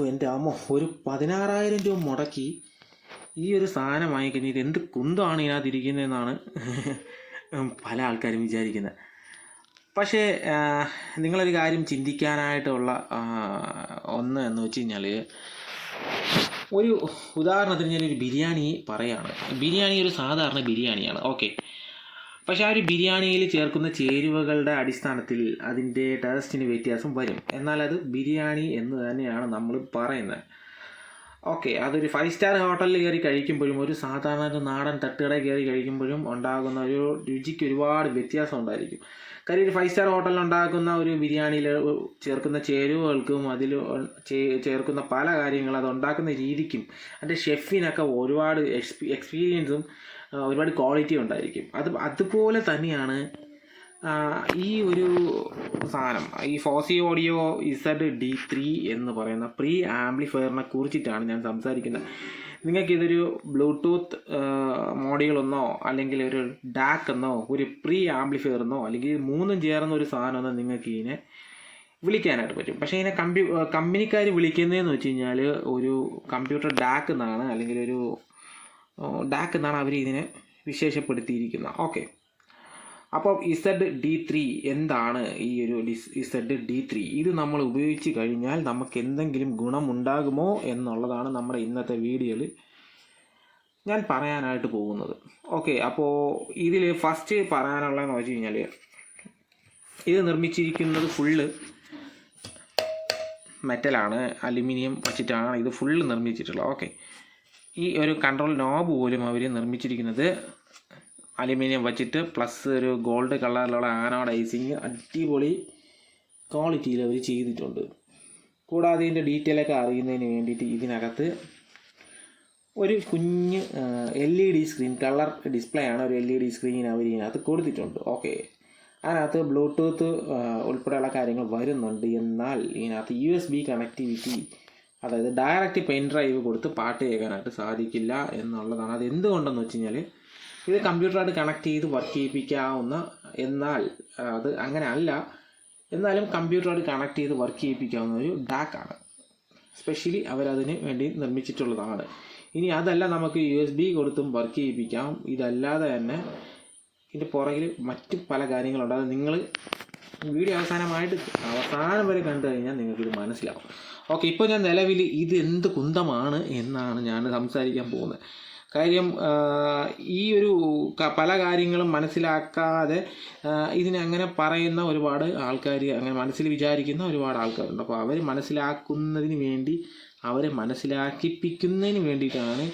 എൻ്റെ അമ്മ ഒരു 16,000 രൂപ മുടക്കി ഈ ഒരു സാധനം വാങ്ങിക്കഴിഞ്ഞാൽ ഇത് എന്ത് കുന്തമാണ് ഇതിനകത്തിരിക്കുന്നതെന്നാണ് പല ആൾക്കാരും വിചാരിക്കുന്നത്. പക്ഷേ നിങ്ങളൊരു കാര്യം ചിന്തിക്കാനായിട്ടുള്ള ഒന്ന് എന്ന് വെച്ച് കഴിഞ്ഞാൽ, ഒരു ഉദാഹരണത്തിന് ഞാനൊരു ബിരിയാണി പറയുകയാണ്. ബിരിയാണി ഒരു സാധാരണ ബിരിയാണിയാണ്, ഓക്കെ. പക്ഷേ ആ ഒരു ബിരിയാണിയിൽ ചേർക്കുന്ന ചേരുവകളുടെ അടിസ്ഥാനത്തിൽ അതിൻ്റെ ടേസ്റ്റിന് വ്യത്യാസം വരും. എന്നാൽ അത് ബിരിയാണി എന്ന് തന്നെയാണ് നമ്മൾ പറയുന്നത്, ഓക്കെ. അതൊരു 5 സ്റ്റാർ ഹോട്ടലിൽ കയറി കഴിക്കുമ്പോഴും ഒരു സാധാരണ ഒരു നാടൻ തട്ടുകടയിൽ കയറി കഴിക്കുമ്പോഴും ഉണ്ടാകുന്ന ഒരു രുചിക്ക് ഒരുപാട് വ്യത്യാസം ഉണ്ടായിരിക്കും. കാര്യം ഒരു 5 സ്റ്റാർ ഹോട്ടലിൽ ഉണ്ടാക്കുന്ന ഒരു ബിരിയാണിയിൽ ചേർക്കുന്ന ചേരുവകൾക്കും അതിൽ ചേർക്കുന്ന പല കാര്യങ്ങളും അത് ഉണ്ടാക്കുന്ന രീതിക്കും അതിൻ്റെ ഷെഫിനൊക്കെ ഒരുപാട് എക്സ്പീരിയൻസും ഒരുപാട് ക്വാളിറ്റി ഉണ്ടായിരിക്കും. അതുപോലെ തന്നെയാണ് ഈ ഒരു സാധനം, ഈ ഫോസി ഓഡിയോ ZD3 എന്ന് പറയുന്ന പ്രീ ആംപ്ലിഫയറിനെ കുറിച്ചിട്ടാണ് ഞാൻ സംസാരിക്കുന്നത്. നിങ്ങൾക്കിതൊരു ബ്ലൂടൂത്ത് മോഡ്യൂളെന്നോ അല്ലെങ്കിൽ ഒരു ഡാക്ക് എന്നോ ഒരു പ്രീ ആംപ്ലിഫയർ എന്നോ അല്ലെങ്കിൽ മൂന്നും ചേർന്ന ഒരു സാധനമെന്നോ നിങ്ങൾക്ക് ഇതിനെ വിളിക്കാനായിട്ട് പറ്റും. പക്ഷേ ഇതിനെ കമ്പനിക്കാർ വിളിക്കുന്നതെന്ന് വെച്ച് കഴിഞ്ഞാൽ ഒരു കമ്പ്യൂട്ടർ ഡാക്ക് എന്നാണ്, അല്ലെങ്കിൽ ഒരു ഡാക്ക് എന്നാണ് അവർ ഇതിനെ വിശേഷപ്പെടുത്തിയിരിക്കുന്നത്, ഓക്കെ. അപ്പോൾ ZD3 എന്താണ്? ഈ ഒരു ZD3 ഇത് നമ്മൾ ഉപയോഗിച്ച് കഴിഞ്ഞാൽ നമുക്ക് എന്തെങ്കിലും ഗുണമുണ്ടാകുമോ എന്നുള്ളതാണ് നമ്മുടെ ഇന്നത്തെ വീഡിയോയിൽ ഞാൻ പറയാനായിട്ട് പോകുന്നത്, ഓക്കെ. അപ്പോൾ ഇതിൽ ഫസ്റ്റ് പറയാനുള്ളതെന്ന് വെച്ച് കഴിഞ്ഞാൽ, ഇത് നിർമ്മിച്ചിരിക്കുന്നത് ഫുള്ള് മെറ്റലാണ്, അലുമിനിയം വെച്ചിട്ടാണ് ഇത് ഫുള്ള് നിർമ്മിച്ചിട്ടുള്ളത്, ഓക്കെ. ഈ ഒരു കൺട്രോൾ നോബ് പോലും അവർ നിർമ്മിച്ചിരിക്കുന്നത് അലുമിനിയം വച്ചിട്ട് പ്ലസ് ഒരു ഗോൾഡ് കളറിലുള്ള ആനോഡൈസിങ് അടിപൊളി ക്വാളിറ്റിയിൽ അവർ ചെയ്തിട്ടുണ്ട്. കൂടാതെ ഇതിൻ്റെ ഡീറ്റെയിലൊക്കെ അറിയുന്നതിന് വേണ്ടിയിട്ട് ഇതിനകത്ത് ഒരു കുഞ്ഞ് LED സ്ക്രീൻ, കളർ ഡിസ്പ്ലേ ആണ്, ഒരു LED സ്ക്രീൻ അവർ ഇതിനകത്ത് കൊടുത്തിട്ടുണ്ട്, ഓക്കെ. അതിനകത്ത് ബ്ലൂടൂത്ത് ഉൾപ്പെടെയുള്ള കാര്യങ്ങൾ വരുന്നുണ്ട്. എന്നാൽ ഇതിനകത്ത് USB കണക്ടിവിറ്റി, അതായത് ഡയറക്റ്റ് പെൻ ഡ്രൈവ് കൊടുത്ത് പാട്ട് കേൾക്കാനായിട്ട് സാധിക്കില്ല എന്നുള്ളതാണ്. അത് എന്തുകൊണ്ടെന്ന് വെച്ച് കഴിഞ്ഞാൽ, ഇത് കമ്പ്യൂട്ടറായിട്ട് കണക്ട് ചെയ്ത് വർക്ക് ചെയ്യിപ്പിക്കാവുന്ന, എന്നാൽ അത് അങ്ങനെ അല്ല, എന്നാലും കമ്പ്യൂട്ടറായിട്ട് കണക്ട് ചെയ്ത് വർക്ക് ചെയ്യിപ്പിക്കാവുന്ന ഒരു ഡാക്കാണ്. സ്പെഷ്യലി അവരതിന് വേണ്ടി നിർമ്മിച്ചിട്ടുള്ളതാണ്. ഇനി അതല്ല, നമുക്ക് USB കൊടുത്തും വർക്ക് ചെയ്യിപ്പിക്കാം. ഇതല്ലാതെ തന്നെ ഇതിൻ്റെ പുറകിൽ മറ്റ് പല കാര്യങ്ങളുണ്ട്. അത് നിങ്ങൾ വീഡിയോ അവസാനം വരെ കണ്ടു കഴിഞ്ഞാൽ നിങ്ങൾക്കിത് മനസ്സിലാവും, ഓക്കെ. ഇപ്പോൾ ഞാൻ നിലവിൽ ഇത് എന്ത് കുന്തമാണ് എന്നാണ് ഞാൻ സംസാരിക്കാൻ പോകുന്നത്. കാര്യം ഈ ഒരു പല കാര്യങ്ങളും മനസ്സിലാക്കാതെ ഇതിനെ അങ്ങനെ പറയുന്ന ഒരുപാട് ആൾക്കാർ, അങ്ങനെ മനസ്സിൽ വിചാരിക്കുന്ന ഒരുപാട് ആൾക്കാരുണ്ട്. അപ്പോൾ അവർ മനസ്സിലാക്കുന്നതിന് വേണ്ടി, അവരെ മനസ്സിലാക്കിപ്പിക്കുന്നതിന് വേണ്ടിയിട്ടാണ്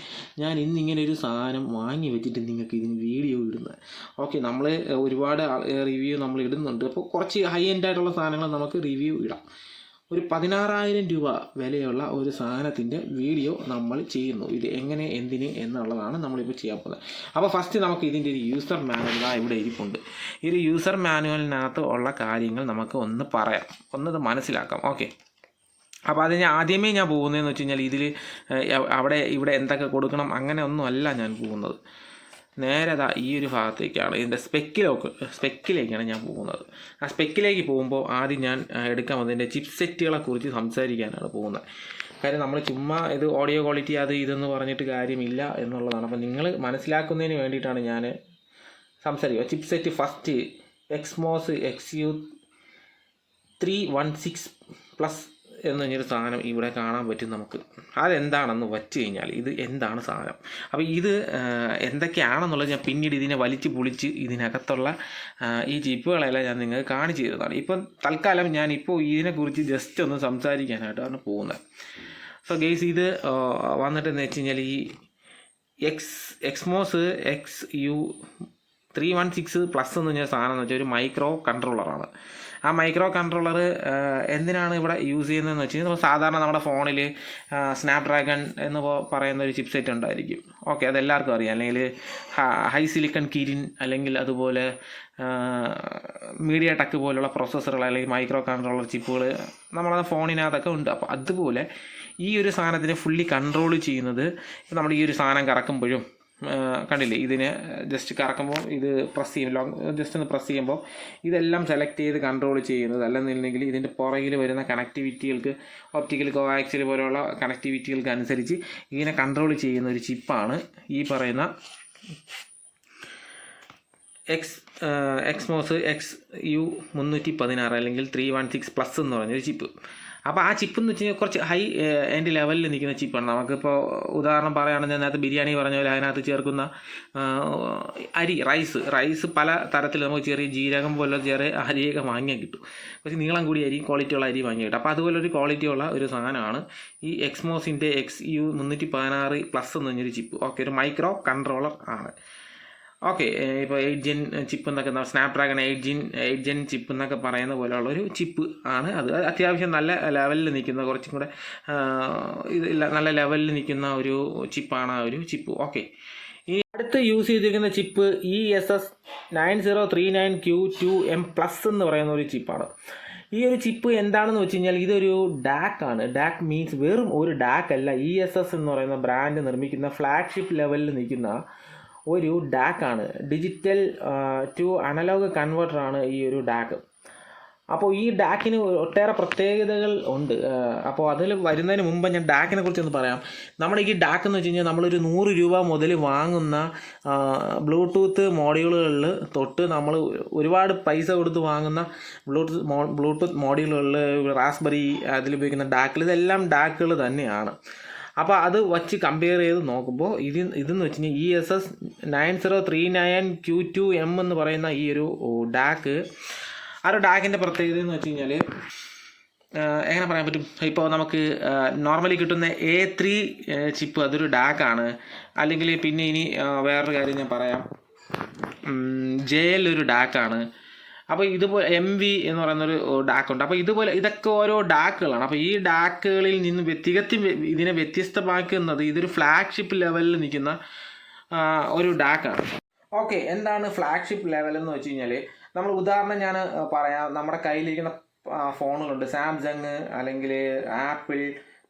ഞാൻ ഇന്നിങ്ങനെ ഒരു സാധനം വാങ്ങി വെച്ചിട്ട് നിങ്ങൾക്ക് ഇതിന് വീഡിയോ ഇടുന്നത്, ഓക്കെ. നമ്മൾ ഒരുപാട് റിവ്യൂ നമ്മൾ ഇടുന്നുണ്ട്. അപ്പോൾ കുറച്ച് ഹൈ എൻഡ് ആയിട്ടുള്ള സാധനങ്ങൾ നമുക്ക് റിവ്യൂ ഇടാം. ഒരു 16,000 രൂപ വിലയുള്ള ഒരു സാധനത്തിൻ്റെ വീഡിയോ നമ്മൾ ചെയ്യുന്നു. ഇത് എങ്ങനെ, എന്തിന് എന്നുള്ളതാണ് നമ്മളിപ്പോൾ ചെയ്യാൻ പോകുന്നത്. അപ്പോൾ ഫസ്റ്റ് നമുക്ക് ഇതിൻ്റെ ഒരു യൂസർ മാനുവൽ ഇവിടെ ഇരിപ്പുണ്ട്. ഈ ഒരു യൂസർ മാനുവലിനകത്ത് ഉള്ള കാര്യങ്ങൾ നമുക്ക് ഒന്ന് പറയാം, ഒന്നത് മനസ്സിലാക്കാം, ഓക്കെ. അപ്പോൾ അതിന് ആദ്യമേ ഞാൻ പോകുന്നതെന്ന് വെച്ച് കഴിഞ്ഞാൽ, ഇതിൽ ഇവിടെ എന്തൊക്കെ കൊടുക്കണം അങ്ങനെ ഒന്നും അല്ല ഞാൻ പോകുന്നത്. നേരെ ഈ ഒരു ഭാഗത്തേക്കാണ്, ഇതിൻ്റെ സ്പെക്കിലേക്കാണ് ഞാൻ പോകുന്നത്. ആ സ്പെക്കിലേക്ക് പോകുമ്പോൾ ആദ്യം ഞാൻ എടുക്കാൻ പോകുന്നതിൻ്റെ ചിപ്സെറ്റുകളെ കുറിച്ച് സംസാരിക്കാനാണ് പോകുന്നത്. കാര്യം നമ്മൾ ചുമ്മാ ഇത് ഓഡിയോ ക്വാളിറ്റി അത് ഇതെന്ന് പറഞ്ഞിട്ട് കാര്യമില്ല എന്നുള്ളതാണ്. അപ്പോൾ നിങ്ങൾ മനസ്സിലാക്കുന്നതിന് വേണ്ടിയിട്ടാണ് ഞാൻ സംസാരിക്കുക. ചിപ്സെറ്റ് ഫസ്റ്റ് എക്സ്മോസ് XU316+ എന്ന് പറഞ്ഞൊരു സാധനം ഇവിടെ കാണാൻ പറ്റും നമുക്ക്. അതെന്താണെന്ന് വച്ച് കഴിഞ്ഞാൽ, ഇത് എന്താണ് സാധനം, അപ്പോൾ ഇത് എന്തൊക്കെയാണെന്നുള്ളത് ഞാൻ പിന്നീട് ഇതിനെ വലിച്ച് പൊളിച്ച് ഇതിനകത്തുള്ള ഈ ചിപ്പുകളെല്ലാം ഞാൻ നിങ്ങൾക്ക് കാണിച്ചു തരുന്നതാണ്. ഇപ്പം തൽക്കാലം ഞാനിപ്പോൾ ഇതിനെക്കുറിച്ച് ജസ്റ്റ് ഒന്ന് സംസാരിക്കാനായിട്ടാണ് പോകുന്നത്. സോ ഗെയ്സ്, ഇത് വന്നിട്ടെന്ന് വെച്ച് കഴിഞ്ഞാൽ, ഈ എക്സ്മോസ് XU316+ എന്ന് പറഞ്ഞ സാധനം എന്ന് വെച്ചാൽ ഒരു മൈക്രോ കൺട്രോളറാണ്. ആ മൈക്രോ കൺട്രോളർ എന്തിനാണ് ഇവിടെ യൂസ് ചെയ്യുന്നതെന്ന് വെച്ച് കഴിഞ്ഞാൽ, സാധാരണ നമ്മുടെ ഫോണിൽ സ്നാപ്ഡ്രാഗൺ എന്ന് പറയുന്ന ഒരു ചിപ്സെറ്റ് ഉണ്ടായിരിക്കും, ഓക്കെ. അതെല്ലാവർക്കും അറിയാം. അല്ലെങ്കിൽ ഹൈ സിലിക്കൺ കിരിൻ, അല്ലെങ്കിൽ അതുപോലെ മീഡിയ ടെക് പോലുള്ള പ്രോസസ്സറുകൾ അല്ലെങ്കിൽ മൈക്രോ കൺട്രോളർ ചിപ്പുകൾ നമ്മളത് ഫോണിനകത്തൊക്കെ ഉണ്ട്. അപ്പോൾ അതുപോലെ ഈ ഒരു സാധനത്തിനെ ഫുള്ളി കൺട്രോൾ ചെയ്യുന്നത്, നമ്മൾ ഈ ഒരു സാധനം കറക്കുമ്പോഴും കണ്ടില്ലേ, ഇതിനെ ജസ്റ്റ് കറക്കുമ്പോൾ ഇത് പ്രസ് ചെയ്യും, ജസ്റ്റ് ഒന്ന് പ്രസ് ചെയ്യുമ്പോൾ ഇതെല്ലാം സെലക്ട് ചെയ്ത് കൺട്രോൾ ചെയ്യുന്നത്. അല്ലെന്നുണ്ടെങ്കിൽ ഇതിൻ്റെ പുറകിൽ വരുന്ന കണക്ടിവിറ്റികൾക്ക്, ഒപ്റ്റിക്കൽ കോവാക്സിൽ പോലെയുള്ള കണക്ടിവിറ്റികൾക്ക് അനുസരിച്ച് ഇതിനെ കൺട്രോൾ ചെയ്യുന്ന ഒരു ചിപ്പാണ് ഈ പറയുന്ന എക്സ്മോസ് XU316 അല്ലെങ്കിൽ 316+ എന്ന് പറഞ്ഞൊരു ചിപ്പ്. അപ്പോൾ ആ ചിപ്പ് എന്ന് വെച്ച് കഴിഞ്ഞാൽ കുറച്ച് ഹൈ എൻഡ് ലെവലിൽ നിൽക്കുന്ന ചിപ്പാണ്. നമുക്കിപ്പോൾ ഉദാഹരണം പറയുകയാണെങ്കിൽ അതിനകത്ത് ബിരിയാണി പറഞ്ഞ പോലെ അതിനകത്ത് ചേർക്കുന്ന അരി, റൈസ് പല തരത്തിൽ നമുക്ക് ചെറിയ ജീരകം പോലെ ചെറിയ അരിയൊക്കെ വാങ്ങിയാൽ കിട്ടും. കുറച്ച് നീളം കൂടിയ അരി, ക്വാളിറ്റിയുള്ള അരി വാങ്ങിയാൽ കിട്ടും. അപ്പോൾ അതുപോലൊരു ക്വാളിറ്റിയുള്ള ഒരു സാധനമാണ് ഈ എക്സ്മോസിൻ്റെ XU316+ എന്ന് പറഞ്ഞൊരു ചിപ്പ്. ഓക്കെ, ഒരു മൈക്രോ കൺട്രോളർ ആണ്. ഓക്കെ, ഇപ്പോൾ 8 Gen ചിപ്പ് എന്നൊക്കെ, സ്നാപ്ഡ്രാഗൺ 8 Gen ചിപ്പ് എന്നൊക്കെ പറയുന്ന പോലെയുള്ളൊരു ചിപ്പ് ആണ് അത്. അത്യാവശ്യം നല്ല ലെവലിൽ നിൽക്കുന്ന, കുറച്ചും കൂടെ നല്ല ലെവലിൽ നിൽക്കുന്ന ഒരു ചിപ്പാണ് ആ ഒരു ചിപ്പ്. ഓക്കെ, ഈ അടുത്ത് യൂസ് ചെയ്തിരിക്കുന്ന ചിപ്പ് ESS9039Q2M+ എന്ന് പറയുന്ന ഒരു ചിപ്പാണ്. ഈ ഒരു ചിപ്പ് എന്താണെന്ന് വെച്ച് കഴിഞ്ഞാൽ ഇതൊരു ഡാക് ആണ്. ഡാക് മീൻസ് വെറും ഒരു ഡാക് അല്ല, ESS എന്ന് പറയുന്ന ബ്രാൻഡ് നിർമ്മിക്കുന്ന ഫ്ലാഗ്ഷിപ്പ് ലെവലിൽ നിൽക്കുന്ന ഒരു ഡാക്കാണ്. ഡിജിറ്റൽ ടു അനലോഗ് കൺവേർട്ടറാണ് ഈ ഒരു ഡാക്ക്. അപ്പോൾ ഈ ഡാക്കിന് ഒട്ടേറെ പ്രത്യേകതകൾ ഉണ്ട്. അപ്പോൾ അതിൽ വരുന്നതിന് മുമ്പ് ഞാൻ ഡാക്കിനെ കുറിച്ചൊന്ന് പറയാം. നമ്മുടെ ഈ ഡാക്ക് എന്ന് വെച്ച് കഴിഞ്ഞാൽ നമ്മളൊരു 100 രൂപ മുതൽ വാങ്ങുന്ന ബ്ലൂടൂത്ത് മോഡ്യൂളുകളിൽ തൊട്ട് നമ്മൾ ഒരുപാട് പൈസ കൊടുത്ത് വാങ്ങുന്ന ബ്ലൂടൂത്ത് മോഡ്യൂളുകളിൽ, റാസ്ബെറി അതിലുപയോഗിക്കുന്ന ഡാക്കിൽ, ഇതെല്ലാം ഡാക്കുകൾ തന്നെയാണ്. അപ്പോൾ അത് വച്ച് കമ്പയർ ചെയ്ത് നോക്കുമ്പോൾ ഇതെന്ന് വെച്ച് കഴിഞ്ഞാൽ ESS9039Q2M എന്ന് പറയുന്ന ഈ ഒരു ഡാക്ക്, ആ ഒരു ഡാക്കിൻ്റെ പ്രത്യേകത എന്ന് വെച്ച് കഴിഞ്ഞാൽ എങ്ങനെ പറയാൻ പറ്റും, ഇപ്പോൾ നമുക്ക് നോർമലി കിട്ടുന്ന A3 ചിപ്പ് അതൊരു ഡാക്കാണ്. അല്ലെങ്കിൽ പിന്നെ ഇനി വേറൊരു കാര്യം ഞാൻ പറയാം, JL ഒരു ഡാക്കാണ്. അപ്പോൾ ഇതുപോലെ MV എന്ന് പറയുന്നൊരു ഡാക്കുണ്ട്. അപ്പോൾ ഇതൊക്കെ ഓരോ ഡാക്കുകളാണ്. അപ്പോൾ ഈ ഡാക്കുകളിൽ നിന്ന് തികച്ചും ഇതിനെ വ്യത്യസ്തമാക്കുന്നത് ഇതൊരു ഫ്ലാഗ്ഷിപ്പ് ലെവലിൽ നിൽക്കുന്ന ഒരു ഡാക്കാണ്. ഓക്കെ, എന്താണ് ഫ്ലാഗ്ഷിപ്പ് ലെവൽ എന്ന് വെച്ച് കഴിഞ്ഞാൽ, നമ്മൾ ഉദാഹരണം ഞാൻ പറയാം. നമ്മുടെ കയ്യിലിരിക്കുന്ന ഫോണുകളുണ്ട്, സാംസങ് അല്ലെങ്കിൽ ആപ്പിൾ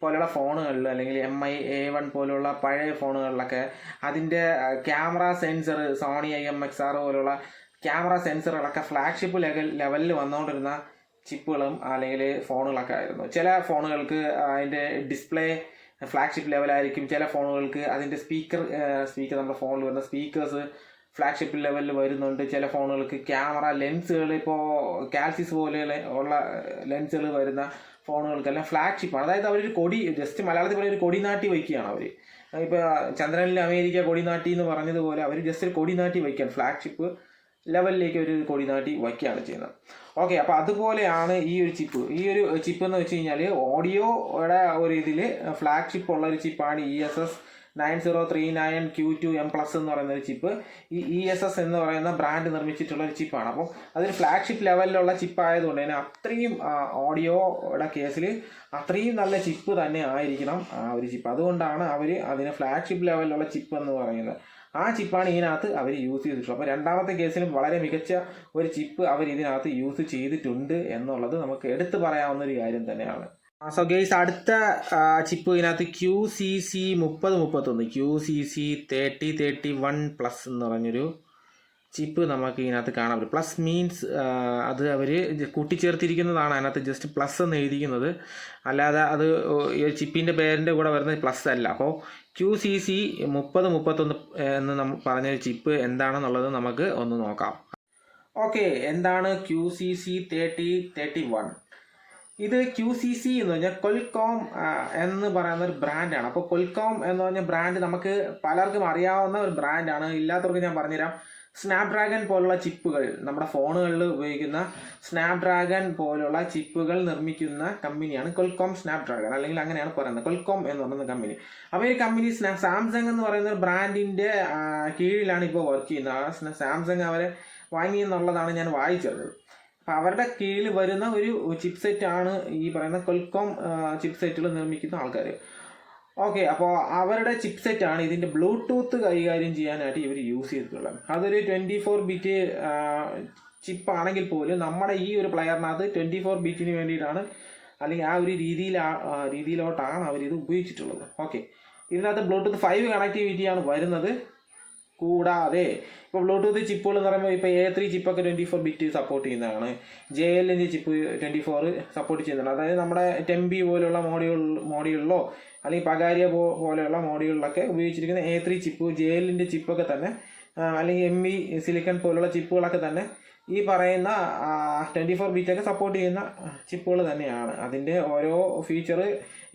പോലെയുള്ള ഫോണുകളിൽ, അല്ലെങ്കിൽ MI A1 പോലെയുള്ള പഴയ ഫോണുകളിലൊക്കെ അതിൻ്റെ ക്യാമറ സെൻസർ, സോണി IMX6 പോലുള്ള ക്യാമറ സെൻസറുകളൊക്കെ ഫ്ലാഗ്ഷിപ്പ് ലെവലിൽ വന്നുകൊണ്ടിരുന്ന ചിപ്പുകളും അല്ലെങ്കിൽ ഫോണുകളൊക്കെ ആയിരുന്നു. ചില ഫോണുകൾക്ക് അതിൻ്റെ ഡിസ്പ്ലേ ഫ്ലാഗ്ഷിപ്പ് ലെവലായിരിക്കും. ചില ഫോണുകൾക്ക് അതിൻ്റെ സ്പീക്കർ നമ്മുടെ ഫോണിൽ വരുന്ന സ്പീക്കേഴ്സ് ഫ്ലാഗ്ഷിപ്പ് ലെവലിൽ വരുന്നുണ്ട്. ചില ഫോണുകൾക്ക് ക്യാമറ ലെൻസുകൾ, ഇപ്പോൾ കാൽസിസ് പോലെ ഉള്ള ലെൻസുകൾ വരുന്ന ഫോണുകൾക്കെല്ലാം ഫ്ലാഗ്ഷിപ്പാണ്. അതായത് അവരൊരു കൊടി, ജസ്റ്റ് മലയാളത്തിൽ പോലെ ഒരു കൊടി നാട്ടി വയ്ക്കുകയാണ് അവർ. ഇപ്പോൾ ചന്ദ്രനിൽ അമേരിക്ക കൊടി നാട്ടി എന്ന് പറഞ്ഞതുപോലെ അവർ ജസ്റ്റ് ഒരു കൊടി നാട്ടി വയ്ക്കുകയാണ്, ഫ്ലാഗ്ഷിപ്പ് ലെവലിലേക്ക് ഒരു കൊടി നാട്ടി വയ്ക്കുകയാണ് ചെയ്യുന്നത്. ഓക്കെ, അപ്പോൾ അതുപോലെയാണ് ഈ ഒരു ചിപ്പ് എന്ന് വെച്ച് കഴിഞ്ഞാൽ ഓഡിയോയുടെ ഒരു ഇതിൽ ഫ്ലാഗ്ഷിപ്പ് ഉള്ള ഒരു ചിപ്പാണ് ESS9039Q2M+ എന്ന് പറയുന്ന ഒരു ചിപ്പ്. ഈ ESS എന്ന് പറയുന്ന ബ്രാൻഡ് നിർമ്മിച്ചിട്ടുള്ള ഒരു ചിപ്പാണ്. അപ്പോൾ അതൊരു ഫ്ലാഗ്ഷിപ്പ് ലെവലിലുള്ള ചിപ്പ് ആയതുകൊണ്ട് തന്നെ അത്രയും ഓഡിയോയുടെ കേസിൽ അത്രയും നല്ല ചിപ്പ് തന്നെ ആയിരിക്കണം ആ ഒരു ചിപ്പ്. അതുകൊണ്ടാണ് അവർ അതിന് ഫ്ലാഗ്ഷിപ്പ് ലെവലിലുള്ള ചിപ്പ് എന്ന് പറയുന്നത്. ആ ചിപ്പാണ് ഇതിനകത്ത് അവർ യൂസ് ചെയ്തിട്ടുള്ളത്. അപ്പോൾ രണ്ടാമത്തെ കേസിലും വളരെ മികച്ച ഒരു ചിപ്പ് അവർ ഇതിനകത്ത് യൂസ് ചെയ്തിട്ടുണ്ട് എന്നുള്ളത് നമുക്ക് എടുത്തു പറയാവുന്ന ഒരു കാര്യം തന്നെയാണ്. സോ ഗെയ്സ്, അടുത്ത ചിപ്പ് ഇതിനകത്ത് QCC3031 QCC3031+ എന്ന് പറഞ്ഞൊരു ചിപ്പ് നമുക്ക് ഇതിനകത്ത് കാണാൻ പറ്റും. പ്ലസ് മീൻസ് അത് അവർ കൂട്ടിച്ചേർത്തിരിക്കുന്നതാണ്, അതിനകത്ത് ജസ്റ്റ് പ്ലസ് എന്ന് എഴുതിയിരിക്കുന്നത്, അല്ലാതെ അത് ചിപ്പിൻ്റെ പേരിൻ്റെ കൂടെ വരുന്ന പ്ലസ് അല്ല. അപ്പോൾ QCC3031 എന്ന് നമ്മൾ പറഞ്ഞൊരു ചിപ്പ് എന്താണെന്നുള്ളത് നമുക്ക് ഒന്ന് നോക്കാം. ഓക്കെ, എന്താണ് QCC3031? ഇത് QCC എന്ന് പറഞ്ഞാൽ കൊൽക്കോം എന്ന് പറയുന്ന ഒരു ബ്രാൻഡാണ്. അപ്പോൾ കൊൽക്കോം എന്ന് പറഞ്ഞ ബ്രാൻഡ് നമുക്ക് പലർക്കും അറിയാവുന്ന ഒരു ബ്രാൻഡാണ്. ഇല്ലാത്തവർക്ക് ഞാൻ പറഞ്ഞുതരാം. സ്നാപ്ഡ്രാഗൺ പോലുള്ള ചിപ്പുകൾ, നമ്മുടെ ഫോണുകളിൽ ഉപയോഗിക്കുന്ന സ്നാപ്ഡ്രാഗൺ പോലുള്ള ചിപ്പുകൾ നിർമ്മിക്കുന്ന കമ്പനിയാണ് കൊൽക്കോം സ്നാപ്ഡ്രാഗൺ, അല്ലെങ്കിൽ അങ്ങനെയാണ് പറയുന്നത്, കൊൽക്കോം എന്ന് പറയുന്ന കമ്പനി. അപ്പോൾ ഈ കമ്പനി സാംസങ് എന്ന് പറയുന്ന ബ്രാൻഡിൻ്റെ കീഴിലാണ് ഇപ്പോൾ വർക്ക് ചെയ്യുന്നത്. സാംസങ് അവരെ വാങ്ങിയെന്നുള്ളതാണ് ഞാൻ വായിച്ചത്. അപ്പോൾ അവരുടെ കീഴിൽ വരുന്ന ഒരു ചിപ്സെറ്റ് ആണ് ഈ പറയുന്ന കൊൽക്കോം ചിപ്സെറ്റുകൾ നിർമ്മിക്കുന്ന ആൾക്കാർ. ഓക്കെ, അപ്പോൾ അവരുടെ ചിപ്സെറ്റ് ആണ് ഇതിൻ്റെ ബ്ലൂടൂത്ത് കൈകാര്യം ചെയ്യാനായിട്ട് ഇവർ യൂസ് ചെയ്തിട്ടുള്ളത്. അതൊരു 24 ബിറ്റ് ചിപ്പാണെങ്കിൽ പോലും നമ്മുടെ ഈ ഒരു പ്ലെയറിനകത്ത് 24 ബിറ്റിന് വേണ്ടിയിട്ടാണ്, അല്ലെങ്കിൽ ആ ഒരു രീതിയിലോട്ടാണ് അവരിത് ഉപയോഗിച്ചിട്ടുള്ളത്. ഓക്കെ, ഇതിനകത്ത് ബ്ലൂടൂത്ത് 5 കണക്ടിവിറ്റിയാണ് വരുന്നത്. കൂടാതെ ഇപ്പോൾ ബ്ലൂടൂത്ത് ചിപ്പുകൾ എന്ന് പറയുമ്പോൾ ഇപ്പോൾ A3 ചിപ്പൊക്കെ 24 ബിറ്റ് സപ്പോർട്ട് ചെയ്യുന്നതാണ്. JLൻ്റെ ചിപ്പ് 24 സപ്പോർട്ട് ചെയ്യുന്നുണ്ട്. അതായത് നമ്മുടെ ടെമ്പി പോലെയുള്ള മോഡികളിലോ അല്ലെങ്കിൽ പകാരിയ പോലെയുള്ള മോഡികളിലൊക്കെ ഉപയോഗിച്ചിരിക്കുന്ന A3 ചിപ്പ്, JLൻ്റെ ചിപ്പൊക്കെ തന്നെ അല്ലെങ്കിൽ ME സിലിക്കൺ പോലുള്ള ചിപ്പുകളൊക്കെ തന്നെ ഈ പറയുന്ന 24 ബിറ്റൊക്കെ സപ്പോർട്ട് ചെയ്യുന്ന ചിപ്പുകൾ തന്നെയാണ്. അതിൻ്റെ ഓരോ ഫീച്ചർ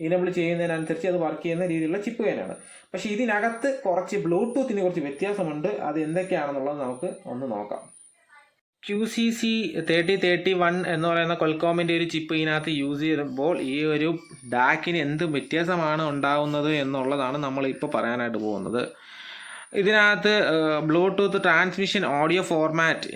ഇനേബിൾ ചെയ്യുന്നതിനനുസരിച്ച് അത് വർക്ക് ചെയ്യുന്ന രീതിയിലുള്ള ചിപ്പ് തന്നെയാണ്. പക്ഷേ ഇതിനകത്ത് കുറച്ച് ബ്ലൂടൂത്തിന് കുറച്ച് വ്യത്യാസമുണ്ട്. അത് എന്തൊക്കെയാണെന്നുള്ളത് നമുക്ക് ഒന്ന് നോക്കാം. QCC 3031 എന്ന് പറയുന്ന കൊൽക്കോമിൻ്റെ ഒരു ചിപ്പ് ഇതിനകത്ത് യൂസ് ചെയ്യുമ്പോൾ ഈ ഒരു ഡാക്കിന് എന്ത് വ്യത്യാസമാണ് ഉണ്ടാകുന്നത് എന്നുള്ളതാണ് നമ്മളിപ്പോൾ പറയാനായിട്ട് പോകുന്നത്. ഇതിനകത്ത് ബ്ലൂടൂത്ത് ട്രാൻസ്മിഷൻ ഓഡിയോ ഫോർമാറ്റ്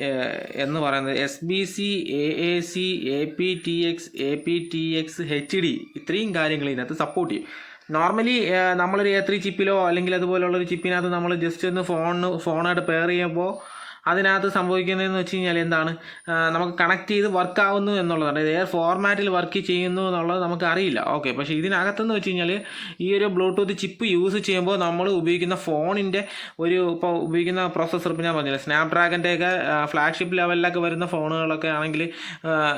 എന്ന് പറയുന്നത് SBC, AAC, APTX, APTX, HD ഇത്രയും കാര്യങ്ങൾ ഇതിനകത്ത് സപ്പോർട്ട് ചെയ്യും. നോർമലി നമ്മളൊരു A3 ചിപ്പിലോ അല്ലെങ്കിൽ അതുപോലുള്ളൊരു ചിപ്പിനകത്ത് നമ്മൾ ജസ്റ്റ് ഒന്ന് ഫോണായിട്ട് പെയർ ചെയ്യുമ്പോൾ അതിനകത്ത് സംഭവിക്കുന്നതെന്ന് വെച്ച് കഴിഞ്ഞാൽ എന്താണ്, നമുക്ക് കണക്ട് ചെയ്ത് വർക്ക് ആവുന്നു എന്നുള്ളതാണ്. ഏത് ഫോർമാറ്റിൽ വർക്ക് ചെയ്യുന്നു എന്നുള്ളത് നമുക്ക് അറിയില്ല. ഓക്കെ, പക്ഷേ ഇതിനകത്തെന്ന് വെച്ച് കഴിഞ്ഞാൽ ഈ ഒരു ബ്ലൂടൂത്ത് ചിപ്പ് യൂസ് ചെയ്യുമ്പോൾ നമ്മൾ ഉപയോഗിക്കുന്ന ഫോണിൻ്റെ ഇപ്പോൾ ഉപയോഗിക്കുന്ന പ്രോസസ്സർ, ഇപ്പോൾ ഞാൻ പറഞ്ഞില്ല സ്നാപ്ഡ്രാഗൻ്റെയൊക്കെ ഫ്ലാഗ്ഷിപ്പ് ലെവലിലൊക്കെ വരുന്ന ഫോണുകളൊക്കെ ആണെങ്കിൽ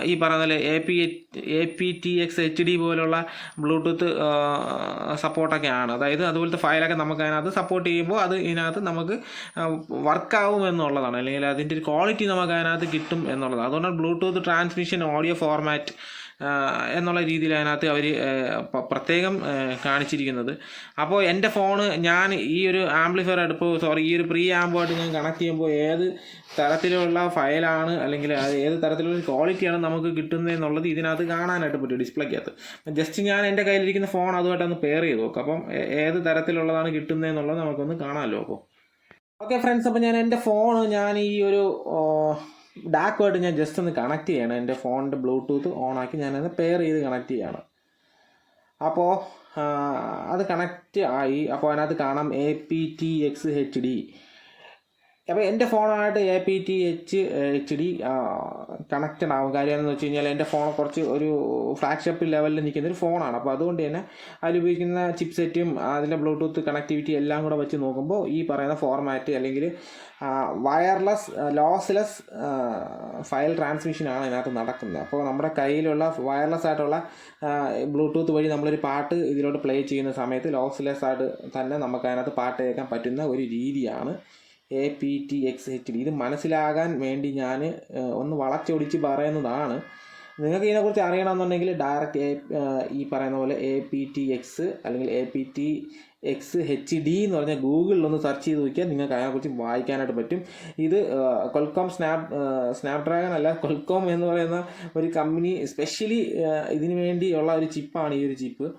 ഈ പറയുന്ന പോലെ APTX HD പോലുള്ള ബ്ലൂടൂത്ത് സപ്പോർട്ടൊക്കെയാണ്. അതായത് അതുപോലത്തെ ഫയലൊക്കെ നമുക്ക് അതിനകത്ത് സപ്പോർട്ട് ചെയ്യുമ്പോൾ അത് ഇതിനകത്ത് നമുക്ക് വർക്കാവും എന്നുള്ളതാണ്, അല്ലെങ്കിൽ അതിൻ്റെ ഒരു ക്വാളിറ്റി നമുക്ക് അതിനകത്ത് കിട്ടും എന്നുള്ളതാണ്. അതുകൊണ്ടാണ് ബ്ലൂടൂത്ത് ട്രാൻസ്മിഷൻ ഓഡിയോ ഫോർമാറ്റ് എന്നുള്ള രീതിയിൽ അതിനകത്ത് അവർ പ്രത്യേകം കാണിച്ചിരിക്കുന്നത്. അപ്പോൾ എൻ്റെ ഫോണ് ഞാൻ ഈ ഒരു ആംപ്ലിഫയർ ഈ ഒരു പ്രീ ആമ്പുമായിട്ട് ഞാൻ കണക്ട് ചെയ്യുമ്പോൾ ഏത് തരത്തിലുള്ള ഫയലാണ് അല്ലെങ്കിൽ ഏത് തരത്തിലുള്ള ക്വാളിറ്റിയാണ് നമുക്ക് കിട്ടുന്നത് എന്നുള്ളത് ഇതിനകത്ത് കാണാനായിട്ട് പറ്റും ഡിസ്പ്ലേക്കകത്ത്. ജസ്റ്റ് ഞാൻ എൻ്റെ കയ്യിലിരിക്കുന്ന ഫോൺ അതുമായിട്ടൊന്ന് പെയർ ചെയ്ത് നോക്കും. അപ്പം ഏത് തരത്തിലുള്ളതാണ് കിട്ടുന്നത് എന്നുള്ളത് നമുക്കൊന്ന് കാണാമല്ലോ. അപ്പോൾ ഓക്കെ ഫ്രണ്ട്സ്, അപ്പോൾ ഞാൻ എൻ്റെ ഫോൺ ഈ ഒരു ഡാക്കുമായിട്ട് ഞാൻ ജസ്റ്റ് ഒന്ന് കണക്ട് ചെയ്യണം. എൻ്റെ ഫോണിൻ്റെ ബ്ലൂടൂത്ത് ഓണാക്കി ഞാനത് പെയർ ചെയ്ത് കണക്ട് ചെയ്യാണ്. അപ്പോൾ അത് കണക്റ്റ് ആയി. അപ്പോൾ അതിനകത്ത് കാണാം APTX HD. അപ്പോൾ എൻ്റെ ഫോണായിട്ട് APTX HD കണക്റ്റഡ് ആവും. കാര്യം എന്ന് വെച്ച് കഴിഞ്ഞാൽ എൻ്റെ ഫോൺ കുറച്ച് ഒരു ഫ്ലാഗ്ഷിപ്പ് ലെവലിൽ നിൽക്കുന്ന ഒരു ഫോണാണ്. അപ്പോൾ അതുകൊണ്ട് തന്നെ അതിലുപയോഗിക്കുന്ന ചിപ്പ് സെറ്റും അതിൻ്റെ ബ്ലൂടൂത്ത് കണക്ടിവിറ്റി എല്ലാം കൂടെ വെച്ച് നോക്കുമ്പോൾ ഈ പറയുന്ന ഫോർമാറ്റ് അല്ലെങ്കിൽ വയർലെസ് ലോസ്ലെസ് ഫയൽ ട്രാൻസ്മിഷനാണ് ഇതിനകത്ത് നടക്കുന്നത്. അപ്പോൾ നമ്മുടെ കയ്യിലുള്ള വയർലെസ് ആയിട്ടുള്ള ബ്ലൂടൂത്ത് വഴി നമ്മളൊരു പാട്ട് ഇതിലോട്ട് പ്ലേ ചെയ്യുന്ന സമയത്ത് ലോസ്ലെസ് ആയിട്ട് തന്നെ നമുക്ക് അതിനകത്ത് പാട്ട് കേൾക്കാൻ പറ്റുന്ന ഒരു രീതിയാണ് APTX HD. ഇത് മനസ്സിലാകാൻ വേണ്ടി ഞാൻ ഒന്ന് വളച്ചൊടിച്ച് പറയുന്നതാണ്. നിങ്ങൾക്ക് ഇതിനെക്കുറിച്ച് അറിയണമെന്നുണ്ടെങ്കിൽ ഡയറക്റ്റ് ഈ പറയുന്ന പോലെ APTX അല്ലെങ്കിൽ APTX HD എന്ന് പറഞ്ഞാൽ ഗൂഗിളിലൊന്ന് സെർച്ച് ചെയ്ത് നോക്കിയാൽ നിങ്ങൾക്ക് അതിനെക്കുറിച്ച് വായിക്കാനായിട്ട് പറ്റും. ഇത് കൊൽക്കോം സ്നാപ്ഡ്രാഗൺ അല്ല, കൊൽക്കോം എന്ന് പറയുന്ന ഒരു കമ്പനി സ്പെഷ്യലി ഇതിനു വേണ്ടിയുള്ള ഒരു ചിപ്പാണ് ഈ ഒരു ചിപ്പ്.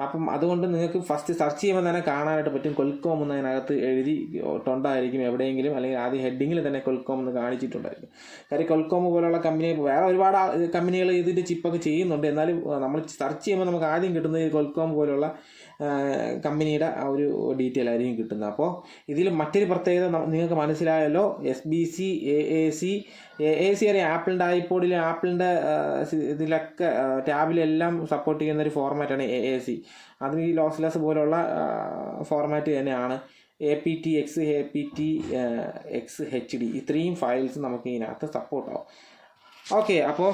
അപ്പം അതുകൊണ്ട് നിങ്ങൾക്ക് ഫസ്റ്റ് സെർച്ച് ചെയ്യുമ്പോൾ തന്നെ കാണാനായിട്ട് പറ്റും കൊൽക്കോം എന്ന് അതിനകത്ത് എഴുതിയിട്ടുണ്ടായിരിക്കും എവിടെയെങ്കിലും, അല്ലെങ്കിൽ ആദ്യം ഹെഡിങ്ങിൽ തന്നെ കൊൽക്കോം എന്ന് കാണിച്ചിട്ടുണ്ടായിരിക്കും. കാര്യം കൊൽക്കോം പോലുള്ള കമ്പനി, വേറെ ഒരുപാട് കമ്പനികൾ ഇതിൻ്റെ ചിപ്പൊക്കെ ചെയ്യുന്നുണ്ട്. എന്നാലും നമ്മൾ സെർച്ച് ചെയ്യുമ്പോൾ നമുക്ക് ആദ്യം കിട്ടുന്നത് ഈ കൊൽക്കോം പോലുള്ള കമ്പനിയുടെ ആ ഒരു ഡീറ്റെയിൽ ആയിരിക്കും കിട്ടുന്നത്. അപ്പോൾ ഇതിൽ മറ്റൊരു പ്രത്യേകത നിങ്ങൾക്ക് മനസ്സിലായല്ലോ. SBC, AAC അറിയാം, ആപ്പിളിൻ്റെ ഐപോഡിൽ, ആപ്പിളിൻ്റെ ഇതിലൊക്കെ ടാബിലെല്ലാം സപ്പോർട്ട് ചെയ്യുന്ന ഒരു ഫോർമാറ്റാണ് AAC. അതും ഈ ലോസ്ലെസ് പോലുള്ള ഫോർമാറ്റ് തന്നെയാണ്. APTX HD ഇത്രയും ഫയൽസ് നമുക്ക് ഇതിനകത്ത് സപ്പോർട്ടാവും. ഓക്കെ, അപ്പോൾ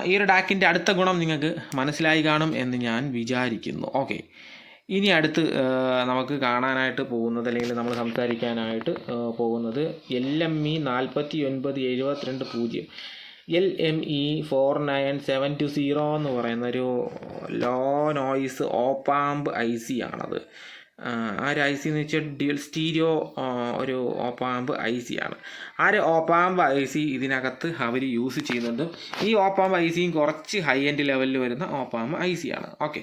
ഈ ഒരു ഡാക്കിൻ്റെ അടുത്ത ഗുണം നിങ്ങൾക്ക് മനസ്സിലായി കാണും എന്ന് ഞാൻ വിചാരിക്കുന്നു. ഓക്കെ, ഇനി അടുത്ത് നമുക്ക് കാണാനായിട്ട് പോകുന്നത് അല്ലെങ്കിൽ നമ്മൾ സംസാരിക്കാനായിട്ട് പോകുന്നത് LME 49720 LME 49720 എന്ന് പറയുന്ന ഒരു ലോ നോയ്സ് ഓപ്പാമ്പ് IC ആണത്. ആ ഒരു IC എന്ന് വെച്ചാൽ ഡ്യുവൽ സ്റ്റീരിയോ ഒരു ഓപ്പാമ്പ് IC ആണ്. ആ ഒരു ഓപ്പാമ്പ് IC ഇതിനകത്ത് അവർ യൂസ് ചെയ്യുന്നുണ്ട്. ഈ ഓപ്പാമ്പ് ICയും കുറച്ച് ഹൈ എൻഡ് ലെവലിൽ വരുന്ന ഓപ്പാമ്പ് IC ആണ്. ഓക്കെ,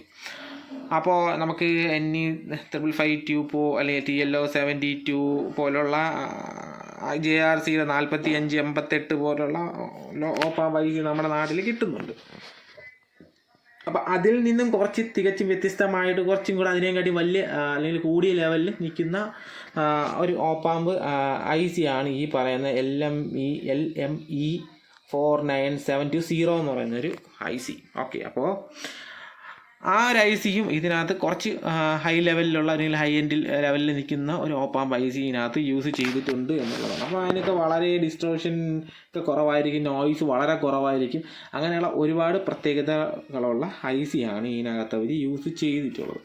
അപ്പോൾ നമുക്ക് NE 555 അല്ലെങ്കിൽ TLO 72 പോലുള്ള JRCയുടെ 4588 പോലുള്ള ഓപ്പാമ്പ് IC നമ്മുടെ നാട്ടിൽ കിട്ടുന്നുണ്ട്. അപ്പോൾ അതിൽ നിന്നും കുറച്ച് തികച്ചും വ്യത്യസ്തമായിട്ട് കുറച്ചും കൂടെ അതിനെക്കാട്ടി വലിയ അല്ലെങ്കിൽ കൂടിയ ലെവലിൽ നിൽക്കുന്ന ഒരു ഓപ്പാമ്പ് IC ആണ് ഈ പറയുന്ന LME 49720 എന്ന് പറയുന്നൊരു IC. ഓക്കെ, അപ്പോൾ ആ ഒരു ഐ സിയും ഇതിനകത്ത് കുറച്ച് ഹൈ ലെവലിലുള്ള അല്ലെങ്കിൽ ഹൈ എൻഡ് ലെവലിൽ നിൽക്കുന്ന ഒരു ഓപ്പാമ്പ് ഐ സി ഇതിനകത്ത് യൂസ് ചെയ്തിട്ടുണ്ട് എന്നുള്ളതാണ്. അപ്പോൾ അതിനൊക്കെ വളരെ ഡിസ്റ്റോർഷൻ ഒക്കെ കുറവായിരിക്കും, നോയ്സ് വളരെ കുറവായിരിക്കും. അങ്ങനെയുള്ള ഒരുപാട് പ്രത്യേകതകളുള്ള ഐ സി ആണ് ഇതിനകത്ത് അവർ യൂസ് ചെയ്തിട്ടുള്ളത്.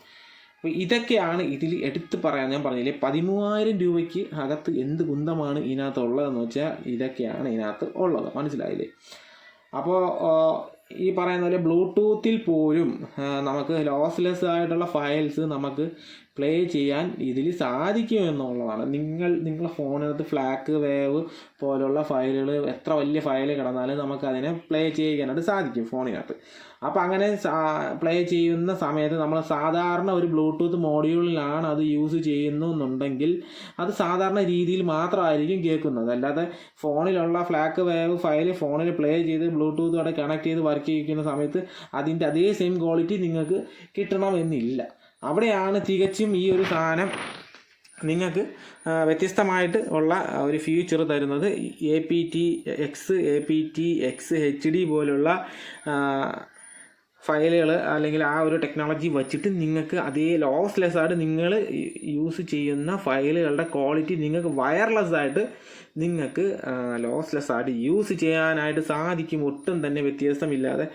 അപ്പോൾ ഇതൊക്കെയാണ് ഇതിൽ എടുത്ത് പറയാൻ ഞാൻ പറഞ്ഞില്ലേ 13,000 രൂപയ്ക്ക് അകത്ത് എന്ത് കുന്തമാണ് ഇതിനകത്ത് ഉള്ളതെന്ന് വെച്ചാൽ ഇതൊക്കെയാണ് ഇതിനകത്ത് ഉള്ളത്. മനസ്സിലായില്ലേ? അപ്പോൾ ഈ പറയുന്ന പോലെ ബ്ലൂടൂത്തിൽ പോലും നമുക്ക് ലോസ്ലെസ് ആയിട്ടുള്ള ഫയൽസ് നമുക്ക് പ്ലേ ചെയ്യാൻ ഇതിൽ സാധിക്കും എന്നുള്ളതാണ്. നിങ്ങളുടെ ഫോണിനകത്ത് ഫ്ലാക്ക് വേവ് പോലുള്ള ഫയലുകൾ എത്ര വലിയ ഫയൽ കിടന്നാലും നമുക്ക് അതിനെ പ്ലേ ചെയ്യാനായിട്ട് സാധിക്കും ഫോണിനകത്ത്. അപ്പോൾ അങ്ങനെ പ്ലേ ചെയ്യുന്ന സമയത്ത് നമ്മൾ സാധാരണ ഒരു ബ്ലൂടൂത്ത് മോഡ്യൂളിലാണ് അത് യൂസ് ചെയ്യുന്നു എന്നുണ്ടെങ്കിൽ അത് സാധാരണ രീതിയിൽ മാത്രമായിരിക്കും കേൾക്കുന്നത്. അല്ലാതെ ഫോണിലുള്ള ഫ്ലാക്ക് വേവ് ഫയൽ ഫോണിൽ പ്ലേ ചെയ്ത് ബ്ലൂടൂത്തോടെ കണക്ട് ചെയ്ത് വർക്ക് ചെയ്യിക്കുന്ന സമയത്ത് അതിൻ്റെ അതേ സെയിം ക്വാളിറ്റി നിങ്ങൾക്ക് കിട്ടണമെന്നില്ല. അവിടെയാണ് തികച്ചും ഈ ഒരു സാധനം നിങ്ങൾക്ക് വ്യത്യസ്തമായിട്ട് ഉള്ള ഒരു ഫീച്ചർ തരുന്നത്. APTX APTX HD പോലുള്ള ഫയലുകൾ അല്ലെങ്കിൽ ആ ഒരു ടെക്നോളജി വച്ചിട്ട് നിങ്ങൾക്ക് അതേ ലോസ്ലെസ് ആയിട്ട് നിങ്ങൾ യൂസ് ചെയ്യുന്ന ഫയലുകളുടെ ക്വാളിറ്റി നിങ്ങൾക്ക് വയർലെസ് ആയിട്ട് നിങ്ങൾക്ക് ലോസ്ലെസ് ആയിട്ട് യൂസ് ചെയ്യാനായിട്ട് സാധിക്കും. ഒട്ടും തന്നെ വ്യത്യാസമില്ലാതെ,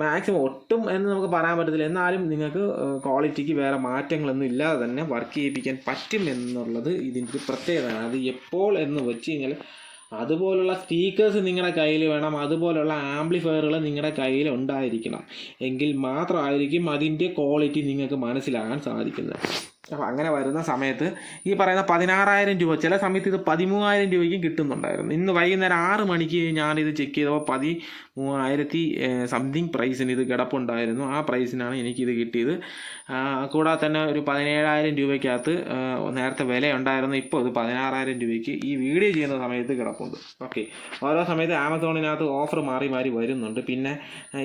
മാക്സിമം ഒട്ടും എന്ന് നമുക്ക് പറയാൻ പറ്റത്തില്ല, എന്നാലും നിങ്ങൾക്ക് ക്വാളിറ്റിക്ക് വേറെ മാറ്റങ്ങളൊന്നും ഇല്ലാതെ തന്നെ വർക്ക് ചെയ്യിപ്പിക്കാൻ പറ്റും എന്നുള്ളത് ഇതിൻ്റെ ഒരു പ്രത്യേകതയാണ്. അത് എപ്പോൾ എന്ന് വെച്ച് കഴിഞ്ഞാൽ അതുപോലുള്ള സ്പീക്കേഴ്സ് നിങ്ങളുടെ കയ്യിൽ വേണം, അതുപോലുള്ള ആംപ്ലിഫയറുകൾ നിങ്ങളുടെ കയ്യിൽ ഉണ്ടായിരിക്കണം. എങ്കിൽ മാത്രമായിരിക്കും അതിൻ്റെ ക്വാളിറ്റി നിങ്ങൾക്ക് മനസ്സിലാകാൻ സാധിക്കുന്നത്. അപ്പോൾ അങ്ങനെ വരുന്ന സമയത്ത് ഈ പറയുന്ന 16,000 രൂപ, ചില സമയത്ത് ഇത് 13,000 രൂപയ്ക്കും കിട്ടുന്നുണ്ടായിരുന്നു. ഇന്ന് വൈകുന്നേരം 6 മണിക്ക് ഞാനിത് ചെക്ക് ചെയ്തപ്പോൾ 13,000 സംതിങ് പ്രൈസിന് ഇത് കിടപ്പുണ്ടായിരുന്നു. ആ പ്രൈസിനാണ് എനിക്കിത് കിട്ടിയത്. കൂടാതെ തന്നെ ഒരു 17,000 രൂപയ്ക്കകത്ത് നേരത്തെ വില ഉണ്ടായിരുന്നു. ഇപ്പോൾ ഇത് 16,000 രൂപയ്ക്ക് ഈ വീഡിയോ ചെയ്യുന്ന സമയത്ത് കിടപ്പുണ്ട്. ഓക്കെ, ഓരോ സമയത്ത് ആമസോണിനകത്ത് ഓഫർ മാറി മാറി വരുന്നുണ്ട്. പിന്നെ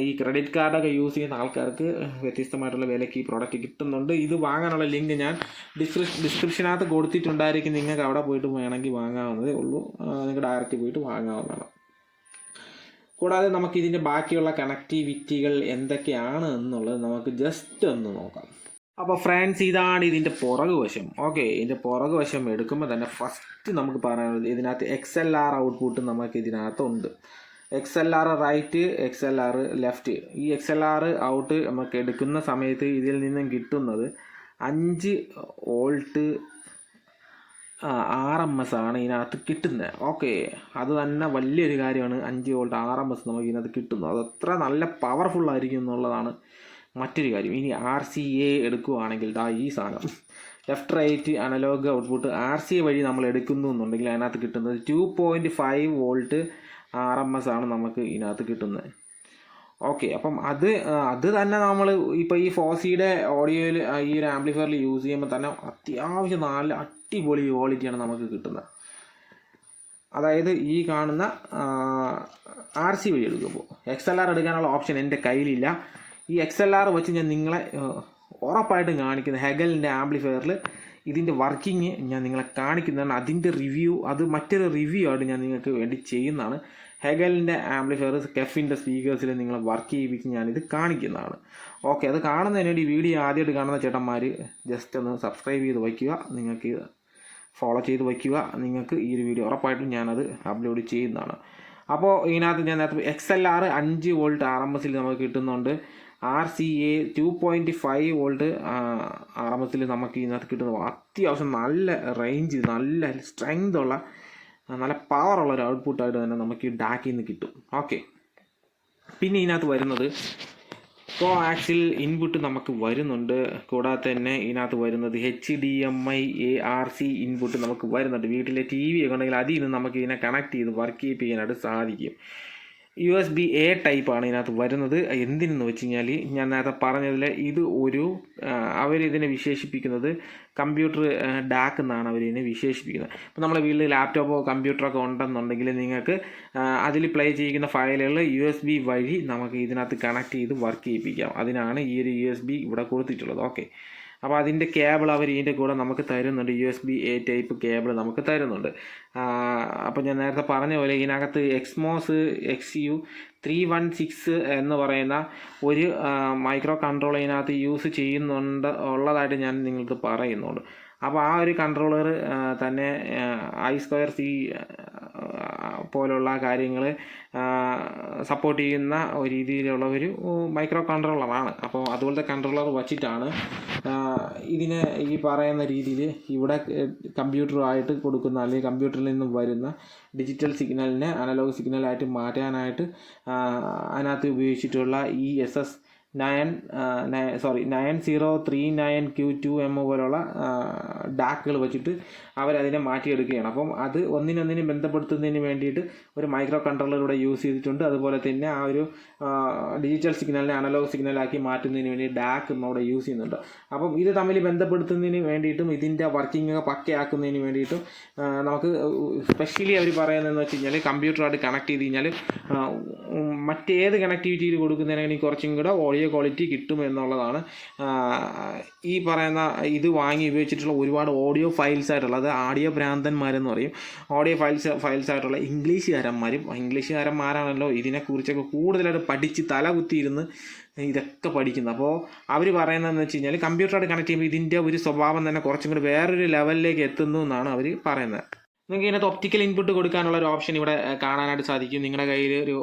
ഈ ക്രെഡിറ്റ് കാർഡൊക്കെ യൂസ് ചെയ്യുന്ന ആൾക്കാർക്ക് വ്യത്യസ്തമായിട്ടുള്ള വിലയ്ക്ക് ഈ പ്രോഡക്റ്റ് കിട്ടുന്നുണ്ട്. ഇത് വാങ്ങാനുള്ള ലിങ്ക് ഞാൻ ഡിസ്ക്രിപ്ഷനകത്ത് കൊടുത്തിട്ടുണ്ടായിരിക്കും. നിങ്ങൾക്ക് അവിടെ പോയിട്ട് വേണമെങ്കിൽ വാങ്ങാവുന്നതേ ഉള്ളൂ. നിങ്ങൾക്ക് ഡയറക്റ്റ് പോയിട്ട് വാങ്ങാവുന്നതാണ്. കൂടാതെ നമുക്ക് ഇതിൻ്റെ ബാക്കിയുള്ള കണക്ടിവിറ്റികൾ എന്തൊക്കെയാണ് എന്നുള്ളത് നമുക്ക് ജസ്റ്റ് ഒന്ന് നോക്കാം. അപ്പോൾ ഫ്രണ്ട്സ്, ഇതാണ് ഇതിൻ്റെ പുറകുവശം. ഓക്കെ, ഇതിൻ്റെ പുറകുവശം എടുക്കുമ്പോൾ തന്നെ ഫസ്റ്റ് നമുക്ക് പറയാനുള്ളത് ഇതിനകത്ത് XLR ഔട്ട്പുട്ട് നമുക്ക് ഇതിനകത്തുണ്ട്. XLR right, XLR left. ഈ XLR ഔട്ട് നമുക്ക് എടുക്കുന്ന സമയത്ത് ഇതിൽ നിന്നും കിട്ടുന്നത് 5 വോൾട്ട് RMS ആണ് ഇതിനകത്ത് കിട്ടുന്നത്. ഓക്കെ, അത് തന്നെ വലിയൊരു കാര്യമാണ്. 5 വോൾട്ട് RMS നമുക്ക് ഇതിനകത്ത് കിട്ടുന്നു. അത് അത്ര നല്ല പവർഫുൾ ആയിരിക്കും എന്നുള്ളതാണ് മറ്റൊരു കാര്യം. ഇനി RCA എടുക്കുകയാണെങ്കിൽ ഈ സാധനം left right analog output RCA വഴി നമ്മൾ എടുക്കുന്നു എന്നുണ്ടെങ്കിൽ അതിനകത്ത് കിട്ടുന്നത് 2.5 വോൾട്ട് RMS ആണ് നമുക്ക് ഇതിനകത്ത് കിട്ടുന്നത്. ഓക്കെ, അപ്പം അത് തന്നെ നമ്മൾ ഇപ്പോൾ ഈ ഫോസിയുടെ ഓഡിയോയിൽ ഈ ഒരു ആംപ്ലിഫയറിൽ യൂസ് ചെയ്യുമ്പോൾ തന്നെ അത്യാവശ്യം നല്ല അടിപൊളി ക്വാളിറ്റിയാണ് നമുക്ക് കിട്ടുന്നത്. അതായത് ഈ കാണുന്ന RC വഴി എടുക്കുമ്പോൾ XLR എടുക്കാനുള്ള ഓപ്ഷൻ എൻ്റെ കയ്യിലില്ല. ഈ XLR വെച്ച് ഞാൻ നിങ്ങളെ ഉറപ്പായിട്ടും കാണിക്കുന്നത് ഹെഗലിൻ്റെ ആംപ്ലിഫയറിൽ ഇതിൻ്റെ വർക്കിംഗ് ഞാൻ നിങ്ങളെ കാണിക്കുന്നതാണ്. അതിൻ്റെ റിവ്യൂ, അത് മറ്റൊരു റിവ്യൂ ആയിട്ട് ഞാൻ നിങ്ങൾക്ക് വേണ്ടി ചെയ്യുന്നതാണ്. ഹെഗലിൻ്റെ ആംപ്ലിഫയർ കെഫിൻ്റെ സ്പീക്കേഴ്സിൽ നിങ്ങൾ വർക്ക് ചെയ്യിപ്പിച്ച് ഞാനിത് കാണിക്കുന്നതാണ്. ഓക്കെ, അത് കാണുന്നതിന് വേണ്ടി വീഡിയോ ആദ്യമായിട്ട് കാണുന്ന ചേട്ടന്മാർ ജസ്റ്റ് ഒന്ന് സബ്സ്ക്രൈബ് ചെയ്ത് വയ്ക്കുക, നിങ്ങൾക്ക് ഫോളോ ചെയ്ത് വയ്ക്കുക. നിങ്ങൾക്ക് ഈ ഒരു വീഡിയോ ഉറപ്പായിട്ടും ഞാനത് അപ്ലോഡ് ചെയ്യുന്നതാണ്. അപ്പോൾ ഇതിനകത്ത് ഞാൻ നേരത്തെ XLR 5 വോൾട്ട് RMS നമുക്ക് കിട്ടുന്നുണ്ട്. RCA 2.5 വോൾട്ട് RMS നമുക്ക് ഇതിനകത്ത് കിട്ടുന്നത്. അത്യാവശ്യം നല്ല റേഞ്ച്, നല്ല സ്ട്രെങ്ത് ഉള്ള, നല്ല പവറുള്ള ഒരു ഔട്ട്പുട്ടായിട്ട് തന്നെ നമുക്ക് ഈ ഡാക്കിൽ നിന്ന് കിട്ടും. ഓക്കെ, പിന്നെ ഇതിനകത്ത് വരുന്നത് കോആക്സിൽ ഇൻപുട്ട് നമുക്ക് വരുന്നുണ്ട്. കൂടാതെ തന്നെ ഇതിനകത്ത് വരുന്നത് HDMI ARC ഇൻപുട്ട് നമുക്ക് വരുന്നുണ്ട്. വീട്ടിലെ TV ഒക്കെ ഉണ്ടെങ്കിൽ അതിൽ നിന്ന് നമുക്ക് ഇതിനെ കണക്ട് ചെയ്ത് വർക്ക് ചെയ്യിപ്പിക്കാനായിട്ട് സാധിക്കും. USB-A ടൈപ്പാണ് ഇതിനകത്ത് വരുന്നത്. എന്തിനെന്ന് വെച്ച് കഴിഞ്ഞാൽ ഞാൻ നേരത്തെ പറഞ്ഞതിൽ ഇത് ഒരു അവരിതിനെ വിശേഷിപ്പിക്കുന്നത് കമ്പ്യൂട്ടർ ഡാക്ക് എന്നാണ് അവരിതിനെ വിശേഷിപ്പിക്കുന്നത്. ഇപ്പോൾ നമ്മളെ വീട്ടിൽ ലാപ്ടോപ്പോ കമ്പ്യൂട്ടറൊക്കെ ഉണ്ടെന്നുണ്ടെങ്കിൽ നിങ്ങൾക്ക് അതിൽ പ്ലേ ചെയ്യുന്ന ഫയലുകൾ USB വഴി നമുക്ക് ഇതിനകത്ത് കണക്ട് ചെയ്ത് വർക്ക് ചെയ്യിപ്പിക്കാം. അതിനാണ് ഈ ഒരു USB ഇവിടെ കൊടുത്തിട്ടുള്ളത്. ഓക്കെ, അപ്പോൾ അതിൻ്റെ കേബിൾ അവർ ഇതിൻ്റെ കൂടെ നമുക്ക് തരുന്നുണ്ട്. USB-A ടൈപ്പ് കേബിൾ നമുക്ക് തരുന്നുണ്ട്. അപ്പോൾ ഞാൻ നേരത്തെ പറഞ്ഞ പോലെ ഇതിനകത്ത് XMOS XU 316 എന്ന് പറയുന്ന ഒരു മൈക്രോ കൺട്രോളർ ഇതിനകത്ത് യൂസ് ഉള്ളതായിട്ട് ഞാൻ നിങ്ങൾക്ക് പറയുന്നുണ്ട്. അപ്പോൾ ആ ഒരു കൺട്രോളർ തന്നെ I2C പോലുള്ള കാര്യങ്ങൾ സപ്പോർട്ട് ചെയ്യുന്ന രീതിയിലുള്ള ഒരു മൈക്രോ കൺട്രോളറാണ്. അപ്പോൾ അതുപോലത്തെ കൺട്രോളർ വച്ചിട്ടാണ് ഇതിനെ ഈ പറയുന്ന രീതിയിൽ ഇവിടെ കമ്പ്യൂട്ടറുമായിട്ട് കൊടുക്കുന്ന അല്ലെങ്കിൽ കമ്പ്യൂട്ടറിൽ നിന്നും വരുന്ന ഡിജിറ്റൽ സിഗ്നലിനെ അനലോഗ് സിഗ്നലായിട്ട് മാറ്റാനായിട്ട് അതിനകത്ത് ഉപയോഗിച്ചിട്ടുള്ള ഈ SS9039Q2M പോലുള്ള ഡാക്കുകൾ വെച്ചിട്ട് അവരതിനെ മാറ്റിയെടുക്കുകയാണ്. അപ്പം അത് ഒന്നിനൊന്നിനെ ബന്ധപ്പെടുത്തുന്നതിന് വേണ്ടിയിട്ട് ഒരു മൈക്രോ കൺട്രോളർ ഇവിടെ യൂസ് ചെയ്തിട്ടുണ്ട്. അതുപോലെ തന്നെ ആ ഒരു ഡിജിറ്റൽ സിഗ്നലിനെ അനലോഗ് സിഗ്നലാക്കി മാറ്റുന്നതിന് വേണ്ടി ഡാക്ക് അവിടെ യൂസ് ചെയ്യുന്നുണ്ട്. അപ്പം ഇത് തമ്മിൽ ബന്ധപ്പെടുത്തുന്നതിന് വേണ്ടിയിട്ടും ഇതിൻ്റെ വർക്കിംഗ് പക്കയാക്കുന്നതിന് വേണ്ടിയിട്ടും നമുക്ക് സ്പെഷ്യലി അവർ പറയുന്നതെന്ന് വെച്ച് കഴിഞ്ഞാൽ കമ്പ്യൂട്ടറായിട്ട് കണക്ട് ചെയ്ത് കഴിഞ്ഞാൽ മറ്റേത് കണക്ടിവിറ്റിയിൽ കൊടുക്കുന്നതിനാണെങ്കിൽ കുറച്ചും കൂടെ ഓഡിയോ ക്വാളിറ്റി കിട്ടും എന്നുള്ളതാണ്. ഈ പറയുന്ന ഇത് വാങ്ങി ഉപയോഗിച്ചിട്ടുള്ള ഒരുപാട് ഓഡിയോ ഫയൽസ് ആയിട്ടുള്ള, അത് ആഡിയോ ഭ്രാന്തന്മാരെന്ന് പറയും, ഓഡിയോ ഫയൽസ് ആയിട്ടുള്ള ഇംഗ്ലീഷുകാരന്മാരാണല്ലോ ഇതിനെക്കുറിച്ചൊക്കെ കൂടുതലായിട്ട് പഠിച്ച് തല കുത്തിയിരുന്ന് ഇതൊക്കെ പഠിക്കുന്നത്. അപ്പോൾ അവർ പറയുന്നതെന്ന് വെച്ച് കഴിഞ്ഞാൽ കമ്പ്യൂട്ടറായിട്ട് കണക്ട് ചെയ്യുമ്പോൾ ഇതിൻ്റെ ഒരു സ്വഭാവം തന്നെ കുറച്ചും കൂടി വേറൊരു ലെവലിലേക്ക് എത്തുന്നു എന്നാണ് അവർ പറയുന്നത്. നിങ്ങൾക്ക് ഇതിനകത്ത് ഒപ്റ്റിക്കൽ ഇൻപുട്ട് കൊടുക്കാനുള്ള ഒരു ഓപ്ഷൻ ഇവിടെ കാണാനായിട്ട് സാധിക്കും. നിങ്ങളുടെ കയ്യിൽ ഒരു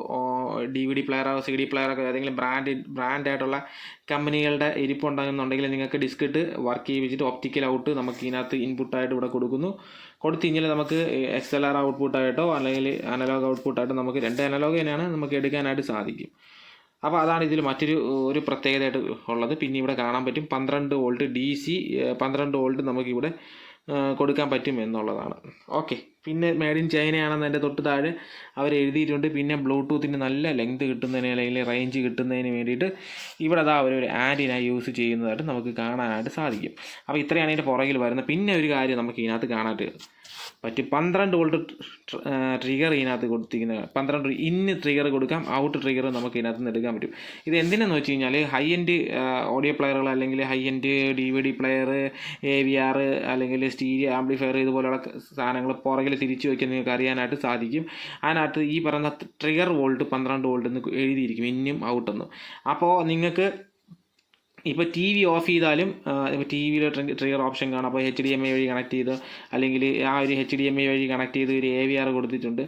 DVD പ്ലെയറോ CD പ്ലെയറൊക്കെ ഏതെങ്കിലും ബ്രാൻഡായിട്ടുള്ള കമ്പനികളുടെ ഇരിപ്പുണ്ടെന്നുണ്ടെങ്കിൽ നിങ്ങൾക്ക് ഡിസ്ക് ഇട്ട് വർക്ക് ചെയ്യിപ്പിച്ചിട്ട് ഒപ്റ്റിക്കൽ ഔട്ട് നമുക്ക് ഇതിനകത്ത് ഇൻപുട്ടായിട്ട് ഇവിടെ കൊടുക്കുന്നു. കൊടുത്തു കഴിഞ്ഞാൽ നമുക്ക് XLR ഔട്ട്പുട്ടായിട്ടോ അല്ലെങ്കിൽ അനലോഗ് ഔട്ട്പുട്ടായിട്ടോ നമുക്ക് 2 അനലോഗ് തന്നെയാണ് നമുക്ക് എടുക്കാനായിട്ട് സാധിക്കും. അപ്പോൾ അതാണ് ഇതിൽ ഒരു പ്രത്യേകതയായിട്ട് ഉള്ളത്. പിന്നെ ഇവിടെ കാണാൻ പറ്റും 12 വോൾട്ട് DC 12 വോൾട്ട് നമുക്കിവിടെ കൊടുക്കാൻ പറ്റും എന്നുള്ളതാണ്. ഓക്കെ, പിന്നെ മെയ്ഡ് ഇൻ ചൈനയാണെന്ന് എൻ്റെ തൊട്ട് താഴെ അവർ എഴുതിയിട്ടുണ്ട്. പിന്നെ ബ്ലൂടൂത്തിന് നല്ല ലെങ്ത് കിട്ടുന്നതിന് അല്ലെങ്കിൽ റേഞ്ച് കിട്ടുന്നതിന് വേണ്ടിയിട്ട് ഇവിടെ അവരൊരു ആൻറ്റിന യൂസ് ചെയ്യുന്നതായിട്ട് നമുക്ക് കാണാനായിട്ട് സാധിക്കും. അപ്പോൾ ഇത്രയാണ് ഇതിൻ്റെ പുറകിൽ വരുന്നത്. പിന്നെ ഒരു കാര്യം നമുക്ക് ഇതിനകത്ത് കാണാനായിട്ട് പറ്റും, 12 വോൾട്ട് ട്രിഗർ ഇതിനകത്ത് കൊടുത്തിരിക്കുന്നത്. 12 ഇന്ന് ട്രിഗർ കൊടുക്കാം, ഔട്ട് ട്രിഗർ നമുക്ക് ഇതിനകത്ത് നിന്ന് എടുക്കാൻ പറ്റും. ഇത് എന്തിനെന്ന് വെച്ച് കഴിഞ്ഞാൽ ഹൈ എൻഡ് ഓഡിയോ പ്ലെയറുകൾ അല്ലെങ്കിൽ high end DVD player, AVR അല്ലെങ്കിൽ സ്റ്റീരിയോ ആംപ്ലിഫയർ ഇതുപോലുള്ള സാധനങ്ങൾ പുറകിൽ തിരിച്ചു വയ്ക്കാൻ നിങ്ങൾക്ക് അറിയാനായിട്ട് സാധിക്കും. അതിനകത്ത് ഈ പറയുന്ന ട്രിഗർ വോൾട്ട് 12 വോൾട്ട് എന്ന് എഴുതിയിരിക്കും, ഇന്നും ഔട്ടെന്നും. അപ്പോൾ നിങ്ങൾക്ക് ഇപ്പോൾ TV ഓഫ് ചെയ്താലും ഇപ്പോൾ TV ട്രിഗർ ഓപ്ഷൻ കാണാം. അപ്പോൾ HDMI വഴി കണക്ട് ചെയ്ത് അല്ലെങ്കിൽ ആ ഒരു HDMI വഴി കണക്ട് ചെയ്ത് ഒരു AVR കൊടുത്തിട്ടുണ്ട്,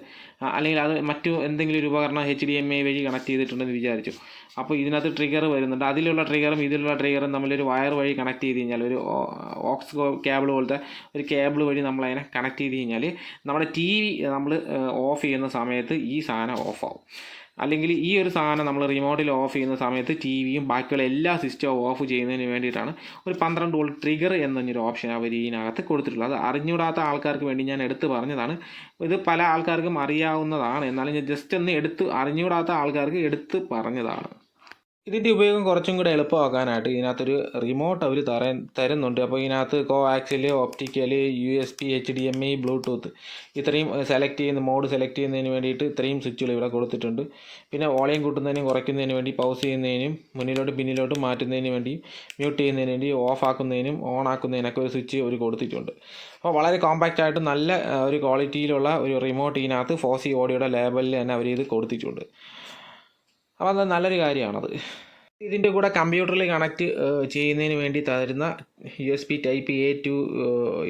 അല്ലെങ്കിൽ അത് മറ്റു എന്തെങ്കിലും ഒരു ഉപകരണം HDMI വഴി കണക്ട് ചെയ്തിട്ടുണ്ടെന്ന് വിചാരിച്ചു. അപ്പോൾ ഇതിനകത്ത് ട്രിഗർ വരുന്നുണ്ട്. അതിലുള്ള ട്രിഗറും ഇതിലുള്ള ട്രിഗറും തമ്മിലൊരു വയർ വഴി കണക്ട് ചെയ്ത് കഴിഞ്ഞാൽ ഒരു ഓക്സ് കേബിൾ പോലത്തെ ഒരു കേബിൾ വഴി നമ്മളതിനെ കണക്ട് ചെയ്ത് കഴിഞ്ഞാൽ നമ്മുടെ TV നമ്മൾ ഓഫ് ചെയ്യുന്ന സമയത്ത് ഈ സാധനം ഓഫാവും. അല്ലെങ്കിൽ ഈ ഒരു സാധനം നമ്മൾ റിമോട്ടിൽ ഓഫ് ചെയ്യുന്ന സമയത്ത് TVയും ബാക്കിയുള്ള എല്ലാ സിസ്റ്റവും ഓഫ് ചെയ്യുന്നതിന് വേണ്ടിയിട്ടാണ് ഒരു 12 വോൾട്ട് ട്രിഗർ എന്നൊരു ഓപ്ഷൻ അവർ ഇതിനകത്ത് കൊടുത്തിട്ടുള്ളത്. അത് അറിഞ്ഞൂടാത്ത ആൾക്കാർക്ക് വേണ്ടി ഞാൻ എടുത്ത് പറഞ്ഞതാണ്. ഇത് പല ആൾക്കാർക്കും അറിയാവുന്നതാണ്, എന്നാലും ഞാൻ ജസ്റ്റ് ഒന്ന് അറിഞ്ഞൂടാത്ത ആൾക്കാർക്ക് എടുത്ത് പറഞ്ഞതാണ്. ഇതിൻ്റെ ഉപയോഗം കുറച്ചും കൂടെ എളുപ്പമാക്കാനായിട്ട് ഇതിനകത്തൊരു റിമോട്ട് അവർ തരുന്നുണ്ട്. അപ്പോൾ ഇതിനകത്ത് കോആക്സിൽ, ഒപ്റ്റിക്കൽ, USB, HDMI, ബ്ലൂടൂത്ത് ഇത്രയും മോഡ് സെലക്ട് ചെയ്യുന്നതിന് വേണ്ടിയിട്ട് ഇത്രയും സ്വിച്ചുകൾ ഇവിടെ കൊടുത്തിട്ടുണ്ട്. പിന്നെ വോളിയം കൂട്ടുന്നതിനും കുറയ്ക്കുന്നതിന് വേണ്ടി, പൗസ് ചെയ്യുന്നതിനും മുന്നിലോട്ട് പിന്നിലോട്ട് മാറ്റുന്നതിന് വേണ്ടി, മ്യൂട്ട് ചെയ്യുന്നതിന് വേണ്ടി, ഓഫ് ആക്കുന്നതിനും ഓൺ ആക്കുന്നതിനൊക്കെ ഒരു സ്വിച്ച് അവർ കൊടുത്തിട്ടുണ്ട്. അപ്പോൾ വളരെ കോമ്പാക്റ്റ് ആയിട്ട് നല്ല ഒരു ക്വാളിറ്റിയിലുള്ള ഒരു റിമോട്ട് ഇതിനകത്ത് ഫോസി ഓഡിയോയുടെ ലേബലിൽ തന്നെ അവർ ഇത് കൊടുത്തിട്ടുണ്ട്. അപ്പോൾ അത് നല്ലൊരു കാര്യമാണത്. ഇതിൻ്റെ കൂടെ കമ്പ്യൂട്ടറിൽ കണക്റ്റ് ചെയ്യുന്നതിന് വേണ്ടി തരുന്ന USB Type A to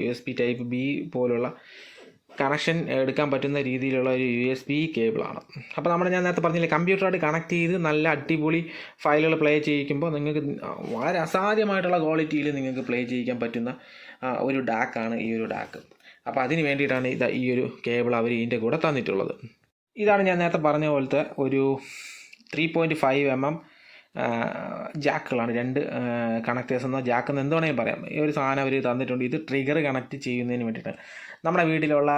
USB Type B പോലുള്ള കണക്ഷൻ എടുക്കാൻ പറ്റുന്ന രീതിയിലുള്ള ഒരു USB കേബിളാണ്. അപ്പോൾ ഞാൻ നേരത്തെ പറഞ്ഞില്ലേ, കമ്പ്യൂട്ടറായിട്ട് കണക്ട് ചെയ്ത് നല്ല അടിപൊളി ഫയലുകൾ പ്ലേ ചെയ്യിക്കുമ്പോൾ നിങ്ങൾക്ക് വളരെ അസാധ്യമായിട്ടുള്ള ക്വാളിറ്റിയിൽ നിങ്ങൾക്ക് പ്ലേ ചെയ്യിക്കാൻ പറ്റുന്ന ഒരു ഡാക്കാണ് ഈ ഒരു ഡാക്ക്. അപ്പോൾ അതിന് വേണ്ടിയിട്ടാണ് ഈ ഒരു കേബിൾ അവർ ഇതിൻ്റെ കൂടെ തന്നിട്ടുള്ളത്. ഇതാണ് ഞാൻ നേരത്തെ പറഞ്ഞ പോലത്തെ ഒരു 3.5 mm ജാക്കുകളാണ്. 2 കണക്റ്റേഴ്സ് എന്നോ ജാക്കെന്ന് എന്ത് വേണമെങ്കിലും പറയാം. ഈ ഒരു സാധനം അവർ തന്നിട്ടുണ്ട്. ഇത് ട്രിഗർ കണക്ട് ചെയ്യുന്നതിന് വേണ്ടിയിട്ടാണ്. നമ്മുടെ വീട്ടിലുള്ള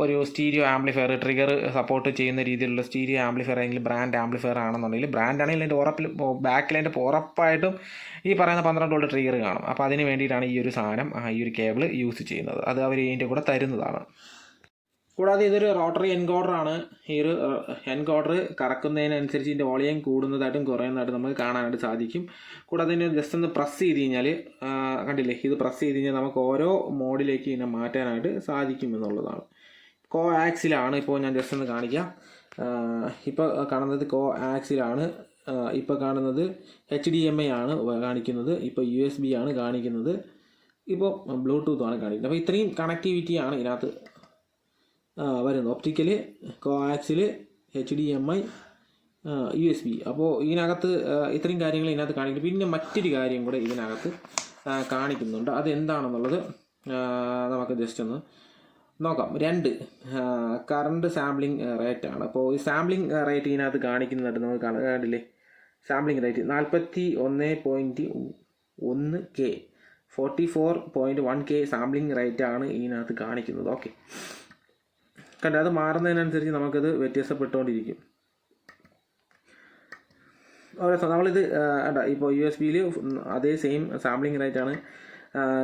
ഒരു സ്റ്റീരിയോ ആംപ്ലിഫയർ ട്രിഗർ സപ്പോർട്ട് ചെയ്യുന്ന രീതിയിലുള്ള സ്റ്റീരിയോ ആംപ്ലിഫയർ അല്ലെങ്കിൽ ബ്രാൻഡ് ആംപ്ലിഫയർ ആണെന്നുണ്ടെങ്കിൽ, ബ്രാൻഡ് ആണെങ്കിൽ അതിൻ്റെ ബാക്കിൽ അതിൻ്റെ ഉറപ്പായിട്ടും ഈ പറയുന്ന 12 വോൾട്ട് ട്രിഗർ കാണും. അപ്പോൾ അതിന് വേണ്ടിയിട്ടാണ് ഈ ഒരു സാധനം, ഈ ഒരു കേബിൾ യൂസ് ചെയ്യുന്നത്. അത് അവർ ഇതിൻ്റെ കൂടെ തരുന്നതാണ്. കൂടാതെ ഇതൊരു റോട്ടറി എൻകോഡറാണ്. ഈ ഒരു എൻകോഡർ കറക്കുന്നതിനനുസരിച്ച് ഇതിൻ്റെ വോളിയം കൂടുന്നതായിട്ടും കുറയുന്നതായിട്ടും നമുക്ക് കാണാനായിട്ട് സാധിക്കും. കൂടാതെ ഇതിനെ ജസ്റ്റ് ഒന്ന് പ്രസ് ചെയ്ത് കഴിഞ്ഞാൽ കണ്ടില്ലേ, ഇത് പ്രസ് ചെയ്ത് കഴിഞ്ഞാൽ നമുക്ക് ഓരോ മോഡിലേക്ക് ഇതിനെ മാറ്റാനായിട്ട് സാധിക്കും എന്നുള്ളതാണ്. കോആക്സിലാണ് ഇപ്പോൾ ഞാൻ ജസ്റ്റ് ഒന്ന് കാണിക്കാം. ഇപ്പോൾ കാണുന്നത് കോ ആക്സിലാണ്, ഇപ്പോൾ കാണുന്നത് HDMI ആണ് കാണിക്കുന്നത്, ഇപ്പോൾ USB ആണ് കാണിക്കുന്നത്, ഇപ്പോൾ ബ്ലൂടൂത്ത് ആണ് കാണിക്കുന്നത്. അപ്പോൾ ഇത്രയും കണക്ടിവിറ്റിയാണ് ഇതിനകത്ത് വരുന്നത്. ഒപ്റ്റിക്കൽ, കോ ആക്സിൽ, HDMI, USB. അപ്പോൾ ഇതിനകത്ത് ഇത്രയും കാര്യങ്ങൾ ഇതിനകത്ത് കാണിക്കുന്നു. പിന്നെ മറ്റൊരു കാര്യം കൂടെ ഇതിനകത്ത് കാണിക്കുന്നുണ്ട്. അതെന്താണെന്നുള്ളത് നമുക്ക് ജസ്റ്റ് ഒന്ന് നോക്കാം. 2 കറണ്ട് സാമ്പിളിംഗ് റേറ്റാണ്. അപ്പോൾ ഈ സാമ്പിളിംഗ് റേറ്റ് ഇതിനകത്ത് കാണിക്കുന്നുണ്ട്. നമുക്ക് കണ്ടില്ലേ, sampling rate 41.1K 44.1K sampling റേറ്റാണ് ഇതിനകത്ത് കാണിക്കുന്നത്. ഓക്കെ, കണ്ടോ, അത് മാറുന്നതിനനുസരിച്ച് നമുക്കത് വ്യത്യാസപ്പെട്ടുകൊണ്ടിരിക്കും. നമ്മളിത് ഇപ്പോൾ USB-യിൽ അതേ സെയിം സാമ്പിളിംഗ് റേറ്റാണ്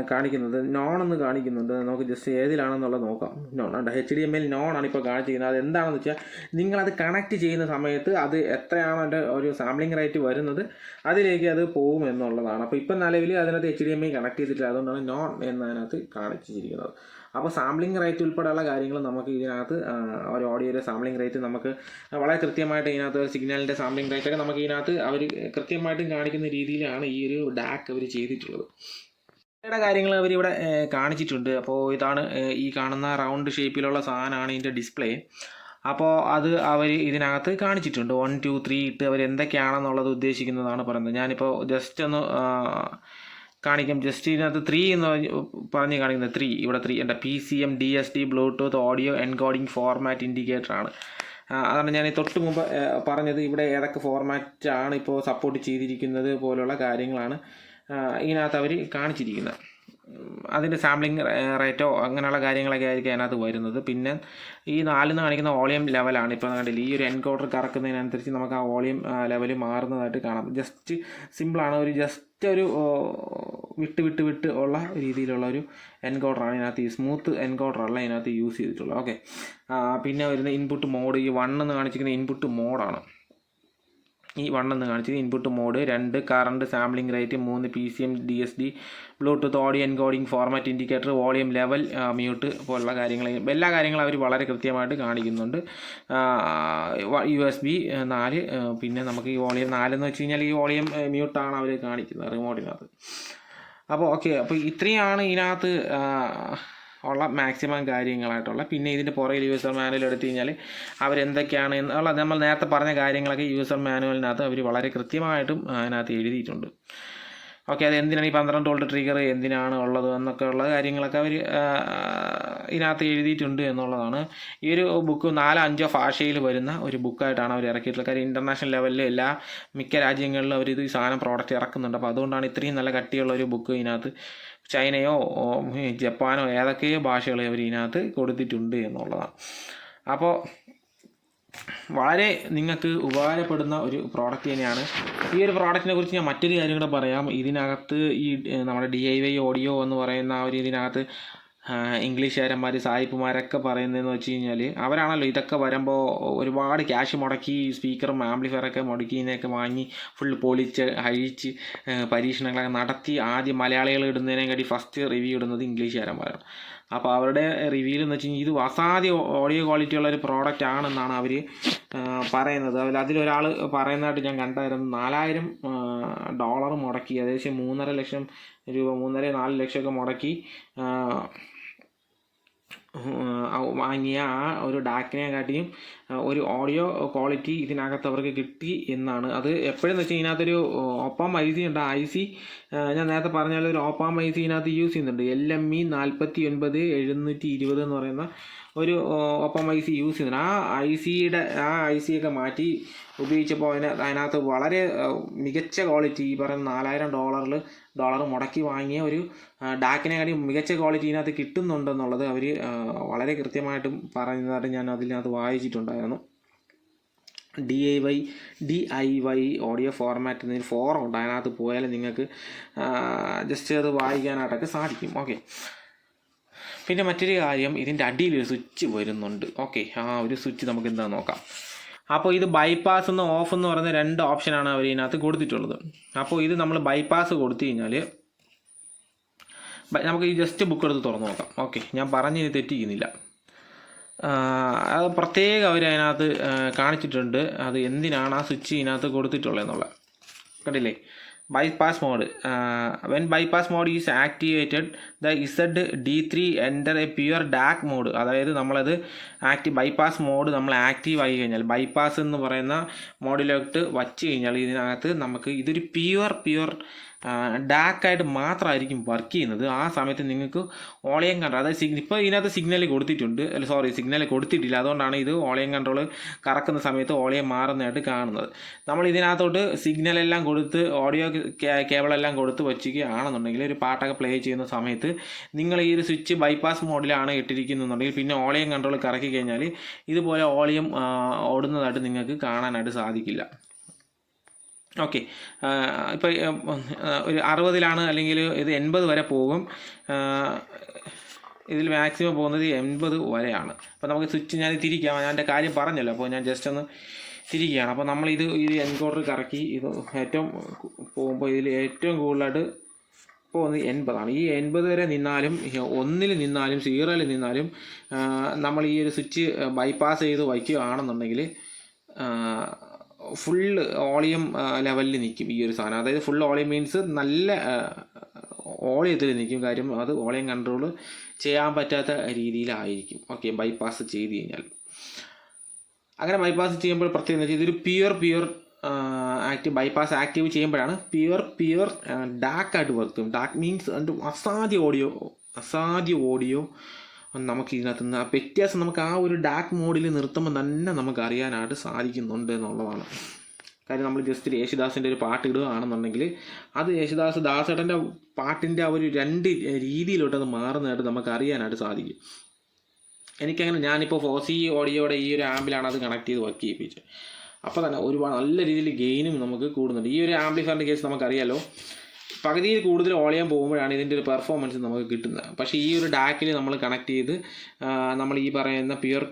കാണിക്കുന്നത്. നോൺ എന്ന് കാണിക്കുന്നുണ്ട്. നമുക്ക് ജസ്റ്റ് ഏതിലാണെന്നുള്ളത് നോക്കാം. നോൺ ഉണ്ട്, HDMI നോൺ ആണ് ഇപ്പോൾ കാണിച്ചിരിക്കുന്നത്. അത് എന്താണെന്ന് വെച്ചാൽ നിങ്ങളത് കണക്ട് ചെയ്യുന്ന സമയത്ത് അത് എത്രയാണ് അതിൻ്റെ ഒരു സാമ്പിളിംഗ് റേറ്റ് വരുന്നത് അതിലേക്ക് അത് പോകും എന്നുള്ളതാണ്. അപ്പോൾ ഇപ്പം നിലവിൽ അതിനകത്ത് HDMI കണക്ട് ചെയ്തിട്ടില്ല, അതുകൊണ്ടാണ് നോൺ എന്നതിനകത്ത് കാണിച്ചിരിക്കുന്നത്. അപ്പോൾ സാമ്പിളിംഗ് റേറ്റ് ഉൾപ്പെടെയുള്ള കാര്യങ്ങൾ നമുക്ക് ഇതിനകത്ത് ഒരു ഓഡിയോയുടെ സാമ്പിളിംഗ് റേറ്റ് നമുക്ക് വളരെ കൃത്യമായിട്ട് ഇതിനകത്ത് ഒരു സിഗ്നലിൻ്റെ സാമ്പിളിംഗ് റേറ്റൊക്കെ നമുക്ക് ഇതിനകത്ത് അവർ കൃത്യമായിട്ടും കാണിക്കുന്ന രീതിയിലാണ് ഈ ഒരു DAC അവർ ചെയ്തിട്ടുള്ളത്. കാര്യങ്ങൾ അവരിവിടെ കാണിച്ചിട്ടുണ്ട്. അപ്പോൾ ഇതാണ് ഈ കാണുന്ന റൗണ്ട് ഷേപ്പിലുള്ള സാധനമാണ് ഇതിൻ്റെ ഡിസ്പ്ലേ. അപ്പോൾ അത് അവർ ഇതിനകത്ത് കാണിച്ചിട്ടുണ്ട്. 1 2 3 ഇട്ട് അവർ എന്തൊക്കെയാണെന്നുള്ളത് ഉദ്ദേശിക്കുന്നതാണ് പറയുന്നത്. ഞാനിപ്പോൾ ജസ്റ്റ് ഒന്ന് കാണിക്കാം. ജസ്റ്റ് ഇതിനകത്ത് 3 എന്ന് പറഞ്ഞ് കാണിക്കുന്നത് 3, ഇവിടെ 3 എൻ്റെ PCM DSD Bluetooth audio encoding format ഇൻഡിക്കേറ്ററാണ്. അതാണ് ഞാൻ തൊട്ട് മുമ്പ് പറഞ്ഞത്. ഇവിടെ ഏതൊക്കെ ഫോർമാറ്റാണ് ഇപ്പോൾ സപ്പോർട്ട് ചെയ്തിരിക്കുന്നത് പോലുള്ള കാര്യങ്ങളാണ് ഇതിനകത്ത് അവർ കാണിച്ചിരിക്കുന്നത്. അതിൻ്റെ സാമ്പിളിംഗ് റേറ്റോ അങ്ങനെയുള്ള കാര്യങ്ങളൊക്കെ ആയിരിക്കും അതിനകത്ത് വരുന്നത്. പിന്നെ ഈ 4 കാണിക്കുന്ന വോളിയം ലെവലാണ്. ഇപ്പോൾ കണ്ടില്ല, ഈ ഒരു എൻകോഡർ കറക്കുന്നതിനനുസരിച്ച് നമുക്ക് ആ വോളിയം ലെവൽ മാറുന്നതായിട്ട് കാണാം. ജസ്റ്റ് സിമ്പിളാണ്, ഒരു ജസ്റ്റ് ഒരു വിട്ട് ഉള്ള രീതിയിലുള്ള ഒരു എൻകോഡറാണ് ഇതിനകത്ത്, ഈ സ്മൂത്ത് എൻകോഡറല്ല ഇതിനകത്ത് യൂസ് ചെയ്തിട്ടുള്ളത്. ഓക്കെ, പിന്നെ വരുന്ന ഇൻപുട്ട് മോഡ്, ഈ 1 എന്ന് കാണിച്ചിരിക്കുന്ന ഇൻപുട്ട് മോഡാണ്. ഈ 1 എന്ന് കാണിച്ചത് input mode, 2 current sampling rate, 3 PCM DSD Bluetooth audio encoding format indicator, volume level, mute പോലുള്ള കാര്യങ്ങൾ, എല്ലാ കാര്യങ്ങളും അവർ വളരെ കൃത്യമായിട്ട് കാണിക്കുന്നുണ്ട്. USB 4, പിന്നെ നമുക്ക് ഈ വോളിയം 4 എന്ന് വെച്ച് കഴിഞ്ഞാൽ ഈ വോളിയം മ്യൂട്ടാണ് അവർ കാണിക്കുന്നത് റിമോട്ടിനകത്ത്. അപ്പോൾ ഓക്കെ, അപ്പോൾ ഇത്രയാണ് ഇതിനകത്ത് ഉള്ള മാക്സിമം കാര്യങ്ങളായിട്ടുള്ള. പിന്നെ ഇതിൻ്റെ പുറകിൽ യൂസർ മാനുവൽ എടുത്തു കഴിഞ്ഞാൽ അവരെന്തൊക്കെയാണ് എന്നുള്ള നമ്മൾ നേരത്തെ പറഞ്ഞ കാര്യങ്ങളൊക്കെ യൂസർ മാനുവലിനകത്ത് അവർ വളരെ കൃത്യമായിട്ടും അതിനകത്ത് എഴുതിയിട്ടുണ്ട്. ഓക്കെ, അത് എന്തിനാണ് ഈ 12 വോൾട്ട് ട്രിഗർ എന്തിനാണ് ഉള്ളത് എന്നൊക്കെ ഉള്ള കാര്യങ്ങളൊക്കെ അവർ ഇതിനകത്ത് എഴുതിയിട്ടുണ്ട് എന്നുള്ളതാണ്. ഈ ഒരു ബുക്ക് 4-5 ഭാഷയിൽ വരുന്ന ഒരു ബുക്കായിട്ടാണ് അവർ ഇറക്കിയിട്ടുള്ളത്. കാര്യം ഇൻ്റർനാഷണൽ ലെവലിൽ മിക്ക രാജ്യങ്ങളിലും അവരിത് ഈ സാധനം പ്രോഡക്റ്റ് ഇറക്കുന്നുണ്ട്. അപ്പോൾ അതുകൊണ്ടാണ് ഇത്രയും നല്ല കട്ടിയുള്ള ഒരു ബുക്ക് ഇതിനകത്ത് ചൈനയോ ജപ്പാനോ ഏതൊക്കെയോ ഭാഷകൾ അവർ ഇതിനകത്ത് കൊടുത്തിട്ടുണ്ട് എന്നുള്ളതാണ്. അപ്പോൾ വളരെ നിങ്ങൾക്ക് ഉപകാരപ്പെടുന്ന ഒരു പ്രോഡക്റ്റ് തന്നെയാണ്. ഈ ഒരു പ്രോഡക്റ്റിനെ കുറിച്ച് ഞാൻ മറ്റൊരു കാര്യം കൂടെ പറയാം. ഇതിനകത്ത് ഈ നമ്മുടെ DIY ഓഡിയോ എന്ന് പറയുന്ന ആ ഒരു ഇതിനകത്ത് ഇംഗ്ലീഷുകാരന്മാർ സായിപ്പുമാരൊക്കെ പറയുന്നതെന്ന് വെച്ച് കഴിഞ്ഞാൽ അവരാണല്ലോ ഇതൊക്കെ വരുമ്പോൾ ഒരുപാട് ക്യാഷ് മുടക്കി സ്പീക്കറും ആംപ്ലിഫയറൊക്കെ മുടക്കി ഇതിനെയൊക്കെ വാങ്ങി ഫുൾ പൊളിച്ച് അഴിച്ച് പരീക്ഷണങ്ങളൊക്കെ നടത്തി ആദ്യം മലയാളികൾ ഇടുന്നതിനെക്കാട്ടി ഫസ്റ്റ് റിവ്യൂ ഇടുന്നത് ഇംഗ്ലീഷുകാരന്മാരാണ്. അപ്പോൾ അവരുടെ റിവ്യൂവിൽ എന്ന് വെച്ച് കഴിഞ്ഞാൽ ഇത് അസാധ്യ ഓഡിയോ ക്വാളിറ്റി ഉള്ള ഒരു പ്രോഡക്റ്റ് ആണെന്നാണ് അവർ പറയുന്നത്. അതിലൊരാൾ പറയുന്നതായിട്ട് ഞാൻ കണ്ടായിരുന്നു. $4000 മുടക്കി, ഏകദേശം 3.5 ലക്ഷം രൂപ, 3.5-4 ലക്ഷമൊക്കെ മുടക്കി വാങ്ങിയ ആ ഒരു ഡാക്കിനെ കാട്ടിയും ഒരു ഓഡിയോ ക്വാളിറ്റി ഇതിനകത്ത് അവർക്ക് കിട്ടി എന്നാണ്. അത് എപ്പോഴെന്ന് വെച്ചാൽ ഇതിനകത്തൊരു OPAM IC ഉണ്ട്. ആ IC ഞാൻ നേരത്തെ പറഞ്ഞാൽ ഒരു OPAM IC ഇതിനകത്ത് യൂസ് ചെയ്യുന്നുണ്ട്. LME 49720 എന്ന് പറയുന്ന ഒരു OPAM IC യൂസ് ചെയ്യുന്നുണ്ട്. ആ IC ഒക്കെ മാറ്റി ഉപയോഗിച്ചപ്പോൾ അതിനകത്ത് വളരെ മികച്ച ക്വാളിറ്റി, ഈ പറയുന്ന $4000 മുടക്കി വാങ്ങിയ ഒരു ഡാക്കിനെക്കാട്ടി മികച്ച ക്വാളിറ്റി ഇതിനകത്ത് കിട്ടുന്നുണ്ടെന്നുള്ളത് അവർ വളരെ കൃത്യമായിട്ടും പറയുന്നതായിട്ട് ഞാൻ അതിനകത്ത് വായിച്ചിട്ടുണ്ടായിരുന്നു. DIY ഓഡിയോ ഫോർമാറ്റ് എന്നൊരു ഫോറം ഉണ്ട്. അതിനകത്ത് പോയാൽ നിങ്ങൾക്ക് ജസ്റ്റ് അത് വായിക്കാനായിട്ടൊക്കെ സാധിക്കും. ഓക്കെ, പിന്നെ മറ്റൊരു കാര്യം, ഇതിൻ്റെ അടിയിലൊരു സ്വിച്ച് വരുന്നുണ്ട്. ഓക്കെ, ആ ഒരു സ്വിച്ച് നമുക്ക് എന്താ നോക്കാം. അപ്പോൾ ഇത് ബൈപ്പാസ് എന്ന് ഓഫ് എന്ന് പറയുന്ന 2 ഓപ്ഷനാണ് അവർ ഇതിനകത്ത് കൊടുത്തിട്ടുള്ളത്. അപ്പോൾ ഇത് നമ്മൾ ബൈപ്പാസ് കൊടുത്തു കഴിഞ്ഞാൽ നമുക്ക് ഈ ജസ്റ്റ് ബുക്ക് എടുത്ത് തുറന്ന് നോക്കാം. ഓക്കെ, ഞാൻ പറഞ്ഞ് തെറ്റിക്കുന്നില്ല. അത് പ്രത്യേകം അവർ അതിനകത്ത് കാണിച്ചിട്ടുണ്ട്, അത് എന്തിനാണ് ആ സ്വിച്ച് ഇതിനകത്ത് കൊടുത്തിട്ടുള്ളതെന്നുള്ള. കണ്ടില്ലേ, bypass mode. When bypass mode is activated, the ZD3 enter a pure dark mode. അതായത് നമ്മളത് ബൈപ്പാസ് മോഡ് നമ്മൾ ആക്റ്റീവ് ആയി കഴിഞ്ഞാൽ, ബൈപ്പാസ് എന്ന് പറയുന്ന മോഡിലോട്ട് വച്ച് കഴിഞ്ഞാൽ ഇതിനകത്ത് നമുക്ക് ഇതൊരു പ്യുവർ ഡാർക്കായിട്ട് മാത്രമായിരിക്കും വർക്ക് ചെയ്യുന്നത്. ആ സമയത്ത് നിങ്ങൾക്ക് ഓളിയം കൺട്രോൾ, അതായത് ഇപ്പോൾ ഇതിനകത്ത് സിഗ്നൽ കൊടുത്തിട്ടുണ്ട്, സിഗ്നൽ കൊടുത്തിട്ടില്ല, അതുകൊണ്ടാണ് ഇത് ഓളിയം കൺട്രോൾ കറക്കുന്ന സമയത്ത് ഓളിയം മാറുന്നതായിട്ട് കാണുന്നത്. നമ്മൾ ഇതിനകത്തോട്ട് സിഗ്നലെല്ലാം കൊടുത്ത് ഓഡിയോ കേബിളെല്ലാം കൊടുത്ത് വയ്ക്കുകയാണെന്നുണ്ടെങ്കിൽ ഒരു പാട്ടൊക്കെ പ്ലേ ചെയ്യുന്ന സമയത്ത് നിങ്ങൾ ഈ ഒരു സ്വിച്ച് ബൈപ്പാസ് മോഡിലാണ് ഇട്ടിരിക്കുന്നുണ്ടെങ്കിൽ പിന്നെ ഓളിയം കൺട്രോൾ കറക്കി കഴിഞ്ഞാൽ ഇതുപോലെ ഓളിയം ഓടുന്നതായിട്ട് നിങ്ങൾക്ക് കാണാനായിട്ട് സാധിക്കില്ല. ഓക്കെ, ഇപ്പോൾ ഒരു 60 അല്ലെങ്കിൽ ഇത് 80 വരെ പോകും. ഇതിൽ മാക്സിമം പോകുന്നത് 80 വരെയാണ്. അപ്പോൾ നമുക്ക് സ്വിച്ച് ഞാൻ തിരിക്കാം, ഞാൻ എൻ്റെ കാര്യം പറഞ്ഞല്ലോ, അപ്പോൾ ഞാൻ ജസ്റ്റ് ഒന്ന് തിരിക്കുകയാണ്. അപ്പോൾ നമ്മളിത് എൻകോഡർ കറക്കി ഇത് ഏറ്റവും പോകുമ്പോൾ ഇതിൽ ഏറ്റവും കൂടുതലായിട്ട് പോകുന്നത് 80 ഈ 80 വരെ നിന്നാലും 1 നിന്നാലും 0 നിന്നാലും നമ്മൾ ഈ ഒരു സ്വിച്ച് ബൈപ്പാസ് ചെയ്ത് വയ്ക്കുകയാണെന്നുണ്ടെങ്കിൽ ഫുൾ ഓളിയം ലെവലിൽ നിൽക്കും ഈ ഒരു സാധനം. അതായത് ഫുൾ ഓളിയം മീൻസ് നല്ല ഓളിയത്തിൽ നിൽക്കും. കാര്യം അത് ഓളിയം കൺട്രോൾ ചെയ്യാൻ പറ്റാത്ത രീതിയിലായിരിക്കും. ഓക്കെ, ബൈപ്പാസ് ചെയ്ത് കഴിഞ്ഞാൽ. അങ്ങനെ ബൈപ്പാസ് ചെയ്യുമ്പോൾ പ്രത്യേകം ഇതൊരു പ്യുവർ ബൈപ്പാസ് ആക്റ്റീവ് ചെയ്യുമ്പോഴാണ് പ്യുവർ ഡാർക്കായിട്ട് വർക്ക് ചെയ്യും. ഡാർക്ക് മീൻസ് അസാധ്യ ഓഡിയോ നമുക്ക് ഇതിനകത്ത് നിന്ന് ആ വ്യത്യാസം നമുക്ക് ആ ഒരു ഡാർക്ക് മോഡിൽ നിർത്തുമ്പോൾ തന്നെ നമുക്ക് അറിയാനായിട്ട് സാധിക്കുന്നുണ്ട് എന്നുള്ളതാണ്. കാര്യം നമ്മൾ ജസ്റ്റ് യേശുദാസിൻ്റെ ഒരു പാട്ട് ഇടുകയാണെന്നുണ്ടെങ്കിൽ അത് ദാസേട്ടൻ്റെ പാട്ടിൻ്റെ ആ ഒരു 2 രീതിയിലോട്ട് അത് മാറുന്നതായിട്ട് നമുക്ക് അറിയാനായിട്ട് സാധിക്കും. എനിക്കങ്ങനെ ഞാനിപ്പോൾ 4C ഓഡിയോയുടെ ഈ ഒരു ആമ്പിലാണ് അത് കണക്ട് ചെയ്ത് വർക്ക് ചെയ്യിപ്പിച്ചത്. അപ്പോൾ തന്നെ ഒരുപാട് നല്ല രീതിയിൽ ഗെയിനും നമുക്ക് കൂടുന്നുണ്ട്. ഈ ഒരു ആംപ്ലിഫയറിൻ്റെ കേസ് നമുക്കറിയാലോ, പകുതിയിൽ കൂടുതൽ ഓളിയം പോകുമ്പോഴാണ് ഇതിൻ്റെ ഒരു പെർഫോമൻസ് നമുക്ക് കിട്ടുന്നത്. പക്ഷേ ഈ ഒരു ഡാക്കിൽ നമ്മൾ കണക്ട് ചെയ്ത് നമ്മൾ ഈ പറയുന്ന പ്യുവർ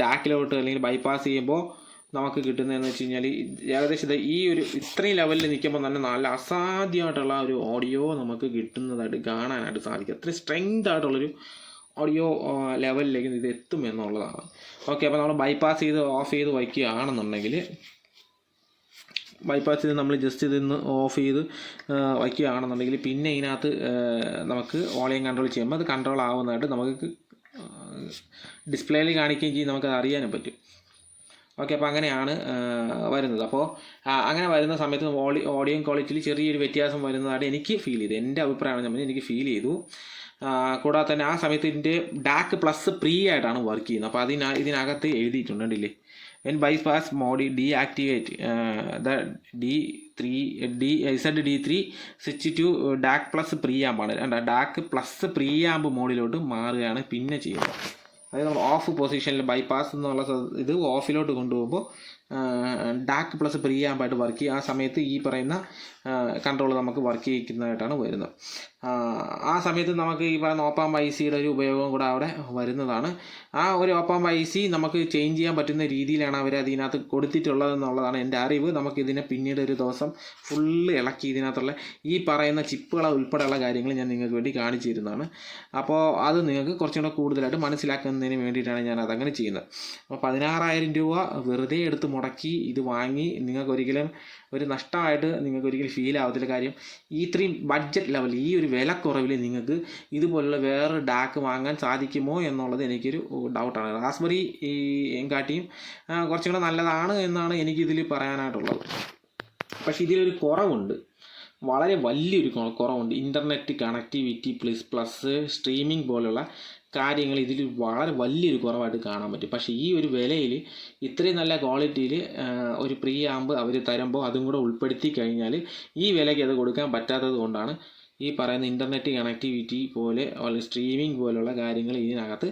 ഡാക്കിലോട്ട് അല്ലെങ്കിൽ ബൈപ്പാസ് ചെയ്യുമ്പോൾ നമുക്ക് കിട്ടുന്നതെന്ന് വെച്ച് കഴിഞ്ഞാൽ ഏകദേശം ഈ ഒരു ഇത്രയും ലെവലിൽ നിൽക്കുമ്പോൾ തന്നെ നല്ല അസാധ്യമായിട്ടുള്ള ഒരു ഓഡിയോ നമുക്ക് കിട്ടുന്നതായിട്ട് കാണാനായിട്ട് സാധിക്കും. അത്രയും സ്ട്രെങ്ത് ആയിട്ടുള്ളൊരു ഓഡിയോ ലെവലിലേക്ക് ഇത് എത്തും എന്നുള്ളതാണ്. ഓക്കെ, അപ്പോൾ നമ്മൾ ബൈപ്പാസ് ചെയ്ത് ഓഫ് ചെയ്ത് വയ്ക്കുകയാണെന്നുണ്ടെങ്കിൽ ബൈപ്പാസ് ചെയ്ത് നമ്മൾ ജസ്റ്റ് ഇതിന്ന് ഓഫ് ചെയ്ത് വയ്ക്കുകയാണെന്നുണ്ടെങ്കിൽ പിന്നെ ഇതിനകത്ത് നമുക്ക് ഓളിയം കൺട്രോൾ ചെയ്യുമ്പോൾ അത് കൺട്രോൾ ആവുന്നതായിട്ട് നമുക്ക് ഡിസ്പ്ലേയിൽ കാണിക്കുകയും ചെയ്യും, നമുക്കത് അറിയാനും പറ്റും. ഓക്കെ, അപ്പോൾ അങ്ങനെയാണ് വരുന്നത്. അപ്പോൾ അങ്ങനെ വരുന്ന സമയത്ത് ഓഡിയോ ക്വാളിറ്റിയിൽ ചെറിയൊരു വ്യത്യാസം വരുന്നതായിട്ട് എനിക്ക് ഫീൽ ചെയ്തു. എൻ്റെ അഭിപ്രായമാണ് എനിക്ക് ഫീൽ ചെയ്തു. കൂടാതെ തന്നെ ആ സമയത്ത് ഇതിൻ്റെ DAC പ്ലസ് പ്രീ ആയിട്ടാണ് വർക്ക് ചെയ്യുന്നത്. അപ്പോൾ ഇതിനകത്ത് എഴുതിയിട്ടുണ്ട്, കണ്ടില്ലേ, when bypass mode deactivate the ZD3 switch to DAC plus preamp ആണ്. DAC പ്ലസ് പ്രീആമ്പ് മോഡിലോട്ട് മാറുകയാണ് പിന്നെ ചെയ്യുന്നത്. അതായത് നമ്മൾ ഓഫ് പൊസിഷനിൽ ബൈപ്പാസ് എന്നുള്ള ഇത് ഓഫിലോട്ട് കൊണ്ടുപോകുമ്പോൾ DAC പ്ലസ് പ്രീആമ്പായിട്ട് വർക്ക് ചെയ്യും. ആ സമയത്ത് ഈ പറയുന്ന കൺട്രോൾ നമുക്ക് വർക്ക് ചെയ്യിക്കുന്നതായിട്ടാണ് വരുന്നത്. ആ സമയത്ത് നമുക്ക് ഈ പറയുന്ന ഓപ്പാമ്പ് ICയുടെ ഒരു ഉപയോഗം കൂടെ അവിടെ വരുന്നതാണ്. ആ ഒരു ഓപ്പാമ്പ് IC നമുക്ക് ചേഞ്ച് ചെയ്യാൻ പറ്റുന്ന രീതിയിലാണ് അവർ അതിനകത്ത് കൊടുത്തിട്ടുള്ളതെന്നുള്ളതാണ് എൻ്റെ അറിവ്. നമുക്കിതിനെ പിന്നീട് ഒരു ദിവസം ഫുള്ള് ഇളക്കി ഇതിനകത്തുള്ള ഈ പറയുന്ന ചിപ്പുകളെ ഉൾപ്പെടെയുള്ള കാര്യങ്ങൾ ഞാൻ നിങ്ങൾക്ക് വേണ്ടി കാണിച്ചു തരുന്നതാണ്. അപ്പോൾ അത് നിങ്ങൾക്ക് കുറച്ചും കൂടെ കൂടുതലായിട്ട് മനസ്സിലാക്കുന്നതിന് വേണ്ടിയിട്ടാണ് ഞാൻ അതങ്ങനെ ചെയ്യുന്നത്. അപ്പോൾ 16,000 രൂപ വെറുതെ എടുത്ത് മുടക്കി ഇത് വാങ്ങി നിങ്ങൾക്കൊരിക്കലും ഒരു നഷ്ടമായിട്ട് നിങ്ങൾക്കൊരിക്കലും ഫീൽ ആവത്തില്ല. കാര്യം ഇത്രയും ബഡ്ജറ്റ് ലെവൽ ഈ ഒരു വിലക്കുറവിൽ നിങ്ങൾക്ക് ഇതുപോലുള്ള വേറെ DAC വാങ്ങാൻ സാധിക്കുമോ എന്നുള്ളത് എനിക്കൊരു ഡൗട്ടാണ്. റാസ്ബെറി കാട്ടിയും കുറച്ചും കൂടെ നല്ലതാണ് എന്നാണ് എനിക്കിതിൽ പറയാനായിട്ടുള്ളത്. പക്ഷേ ഇതിലൊരു കുറവുണ്ട്, വളരെ വലിയൊരു കുറവുണ്ട്. ഇൻ്റർനെറ്റ് കണക്ടിവിറ്റി പ്ലസ് സ്ട്രീമിംഗ് പോലുള്ള കാര്യങ്ങൾ ഇതിൽ വളരെ വലിയൊരു കുറവായിട്ട് കാണാൻ പറ്റും. പക്ഷേ ഈ ഒരു വിലയിൽ ഇത്രയും നല്ല ക്വാളിറ്റിയിൽ ഒരു പ്രീ ആമ്പ് അവർ തരുമ്പോൾ അതും കൂടെ ഉൾപ്പെടുത്തി കഴിഞ്ഞാൽ ഈ വിലയ്ക്ക് അത് കൊടുക്കാൻ പറ്റാത്തത് കൊണ്ടാണ് ഈ പറയുന്ന ഇൻ്റർനെറ്റ് കണക്ടിവിറ്റി പോലെ സ്ട്രീമിംഗ് പോലുള്ള കാര്യങ്ങൾ ഇതിനകത്ത്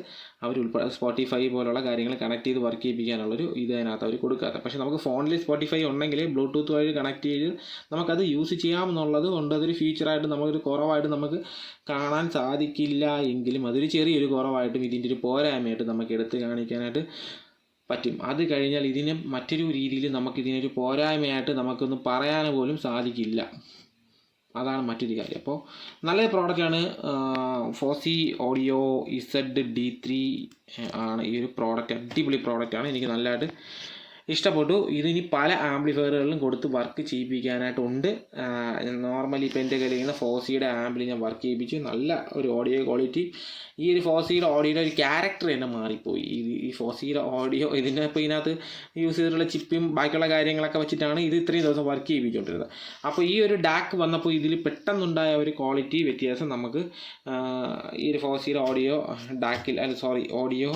അവർ സ്പോട്ടിഫൈ പോലുള്ള കാര്യങ്ങൾ കണക്ട് ചെയ്ത് വർക്ക് ചെയ്യിപ്പിക്കാനുള്ളൊരു ഇതിനകത്ത് അവർ കൊടുക്കാത്ത. പക്ഷേ നമുക്ക് ഫോണിൽ സ്പോട്ടിഫൈ ഉണ്ടെങ്കിൽ ബ്ലൂടൂത്ത് വഴി കണക്ട് ചെയ്ത് നമുക്കത് യൂസ് ചെയ്യാമെന്നുള്ളത് കൊണ്ട് അതൊരു ഫീച്ചറായിട്ട് നമുക്കൊരു കുറവായിട്ട് നമുക്ക് കാണാൻ സാധിക്കില്ല. എങ്കിലും അതൊരു ചെറിയൊരു കുറവായിട്ടും ഇതിൻ്റെ ഒരു പോരായ്മയായിട്ട് നമുക്ക് എടുത്ത് കാണിക്കാനായിട്ട് പറ്റും. അത് കഴിഞ്ഞാൽ ഇതിനെ മറ്റൊരു രീതിയിൽ നമുക്കിതിനൊരു പോരായ്മയായിട്ട് നമുക്കൊന്നും പറയാൻ പോലും സാധിക്കില്ല. അതാണ് മറ്റൊരു കാര്യം. അപ്പോൾ നല്ലൊരു പ്രോഡക്റ്റാണ്. ഫോസി ഓഡിയോ ZD3 ആണ് ഈ ഒരു പ്രോഡക്റ്റ്. അടിപൊളി പ്രോഡക്റ്റാണ്, എനിക്ക് നല്ലതായിട്ട് ഇഷ്ടപ്പെട്ടു. ഇതിനി പല ആംപ്ലിഫയറുകളിലും കൊടുത്ത് വർക്ക് ചെയ്യിപ്പിക്കാനായിട്ടുണ്ട്. നോർമലി ഇപ്പോൾ എൻ്റെ കയ്യിൽ ഫോസിയുടെ ആംപ്ലി ഞാൻ വർക്ക് ചെയ്യിപ്പിച്ചു. നല്ല ഒരു ഓഡിയോ ക്വാളിറ്റി. ഈ ഒരു ഫോസിയുടെ ഓഡിയോയുടെ ഒരു ക്യാരക്ടർ തന്നെ മാറിപ്പോയി. ഈ ഫോസിയുടെ ഓഡിയോ ഇപ്പോൾ ഇതിനകത്ത് യൂസ് ചെയ്തിട്ടുള്ള ചിപ്പും ബാക്കിയുള്ള കാര്യങ്ങളൊക്കെ വെച്ചിട്ടാണ് ഇത് ഇത്രയും ദിവസം വർക്ക് ചെയ്യിപ്പിച്ചുകൊണ്ടിരുന്നത്. അപ്പോൾ ഈ ഒരു ഡാക്ക് വന്നപ്പോൾ ഇതിൽ പെട്ടെന്നുണ്ടായ ഒരു ക്വാളിറ്റി വ്യത്യാസം നമുക്ക് ഈ ഒരു ഫോസിയുടെ ഓഡിയോ ഡാക്കിൽ ഓഡിയോ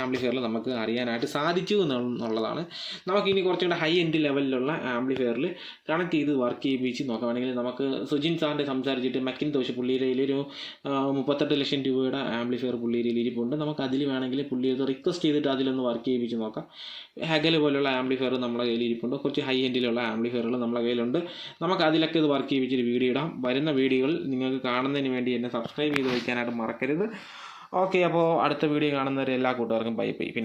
ആംപ്ലിഫയറിൽ നമുക്ക് അറിയാനായിട്ട് സാധിച്ചു എന്നുള്ളതാണ്. നമുക്കിനി കുറച്ചുകൂടെ ഹൈ എൻഡ് ലെവലിലുള്ള ആംപ്ലിഫയറിൽ കണക്ട് ചെയ്ത് വർക്ക് ചെയ്യിപ്പിച്ച് നോക്കുകയാണെങ്കിൽ നമുക്ക് സുജിൻ സാറിൻ്റെ സംസാരിച്ചിട്ട് മക്കിൻതോഷ് പുള്ളിയുടെ ഒരു 38 ലക്ഷം രൂപയുടെ ആംപ്ലിഫയർ പുള്ളിയുടെ ഇരിപ്പുണ്ട്. നമുക്ക് അതിൽ വേണമെങ്കിൽ പുള്ളിയത് റിക്വസ്റ്റ് ചെയ്തിട്ട് അതിലൊന്ന് വർക്ക് ചെയ്യിപ്പിച്ച് നോക്കാം. ഹഗൽ പോലുള്ള ആംപ്ലിഫയർ നമ്മുടെ കയ്യിൽ ഇരിപ്പുണ്ട്. കുറച്ച് ഹൈ എൻഡിലുള്ള ആംപ്ലിഫയറുകൾ നമ്മുടെ കയ്യിലുണ്ട്. നമുക്ക് അതിലൊക്കെ ഇത് വർക്ക് ചെയ്യിപ്പിച്ചിട്ട് വീഡിയോ ഇടാം. വരുന്ന വീഡിയോകൾ നിങ്ങൾക്ക് കാണുന്നതിന് വേണ്ടി എന്നെ സബ്സ്ക്രൈബ് ചെയ്ത് വയ്ക്കാനായിട്ട് മറക്കരുത്. ഓക്കെ, അപ്പോൾ അടുത്ത വീഡിയോ കാണുന്നവരെ എല്ലാ കൂട്ടുകാർക്കും ബൈ.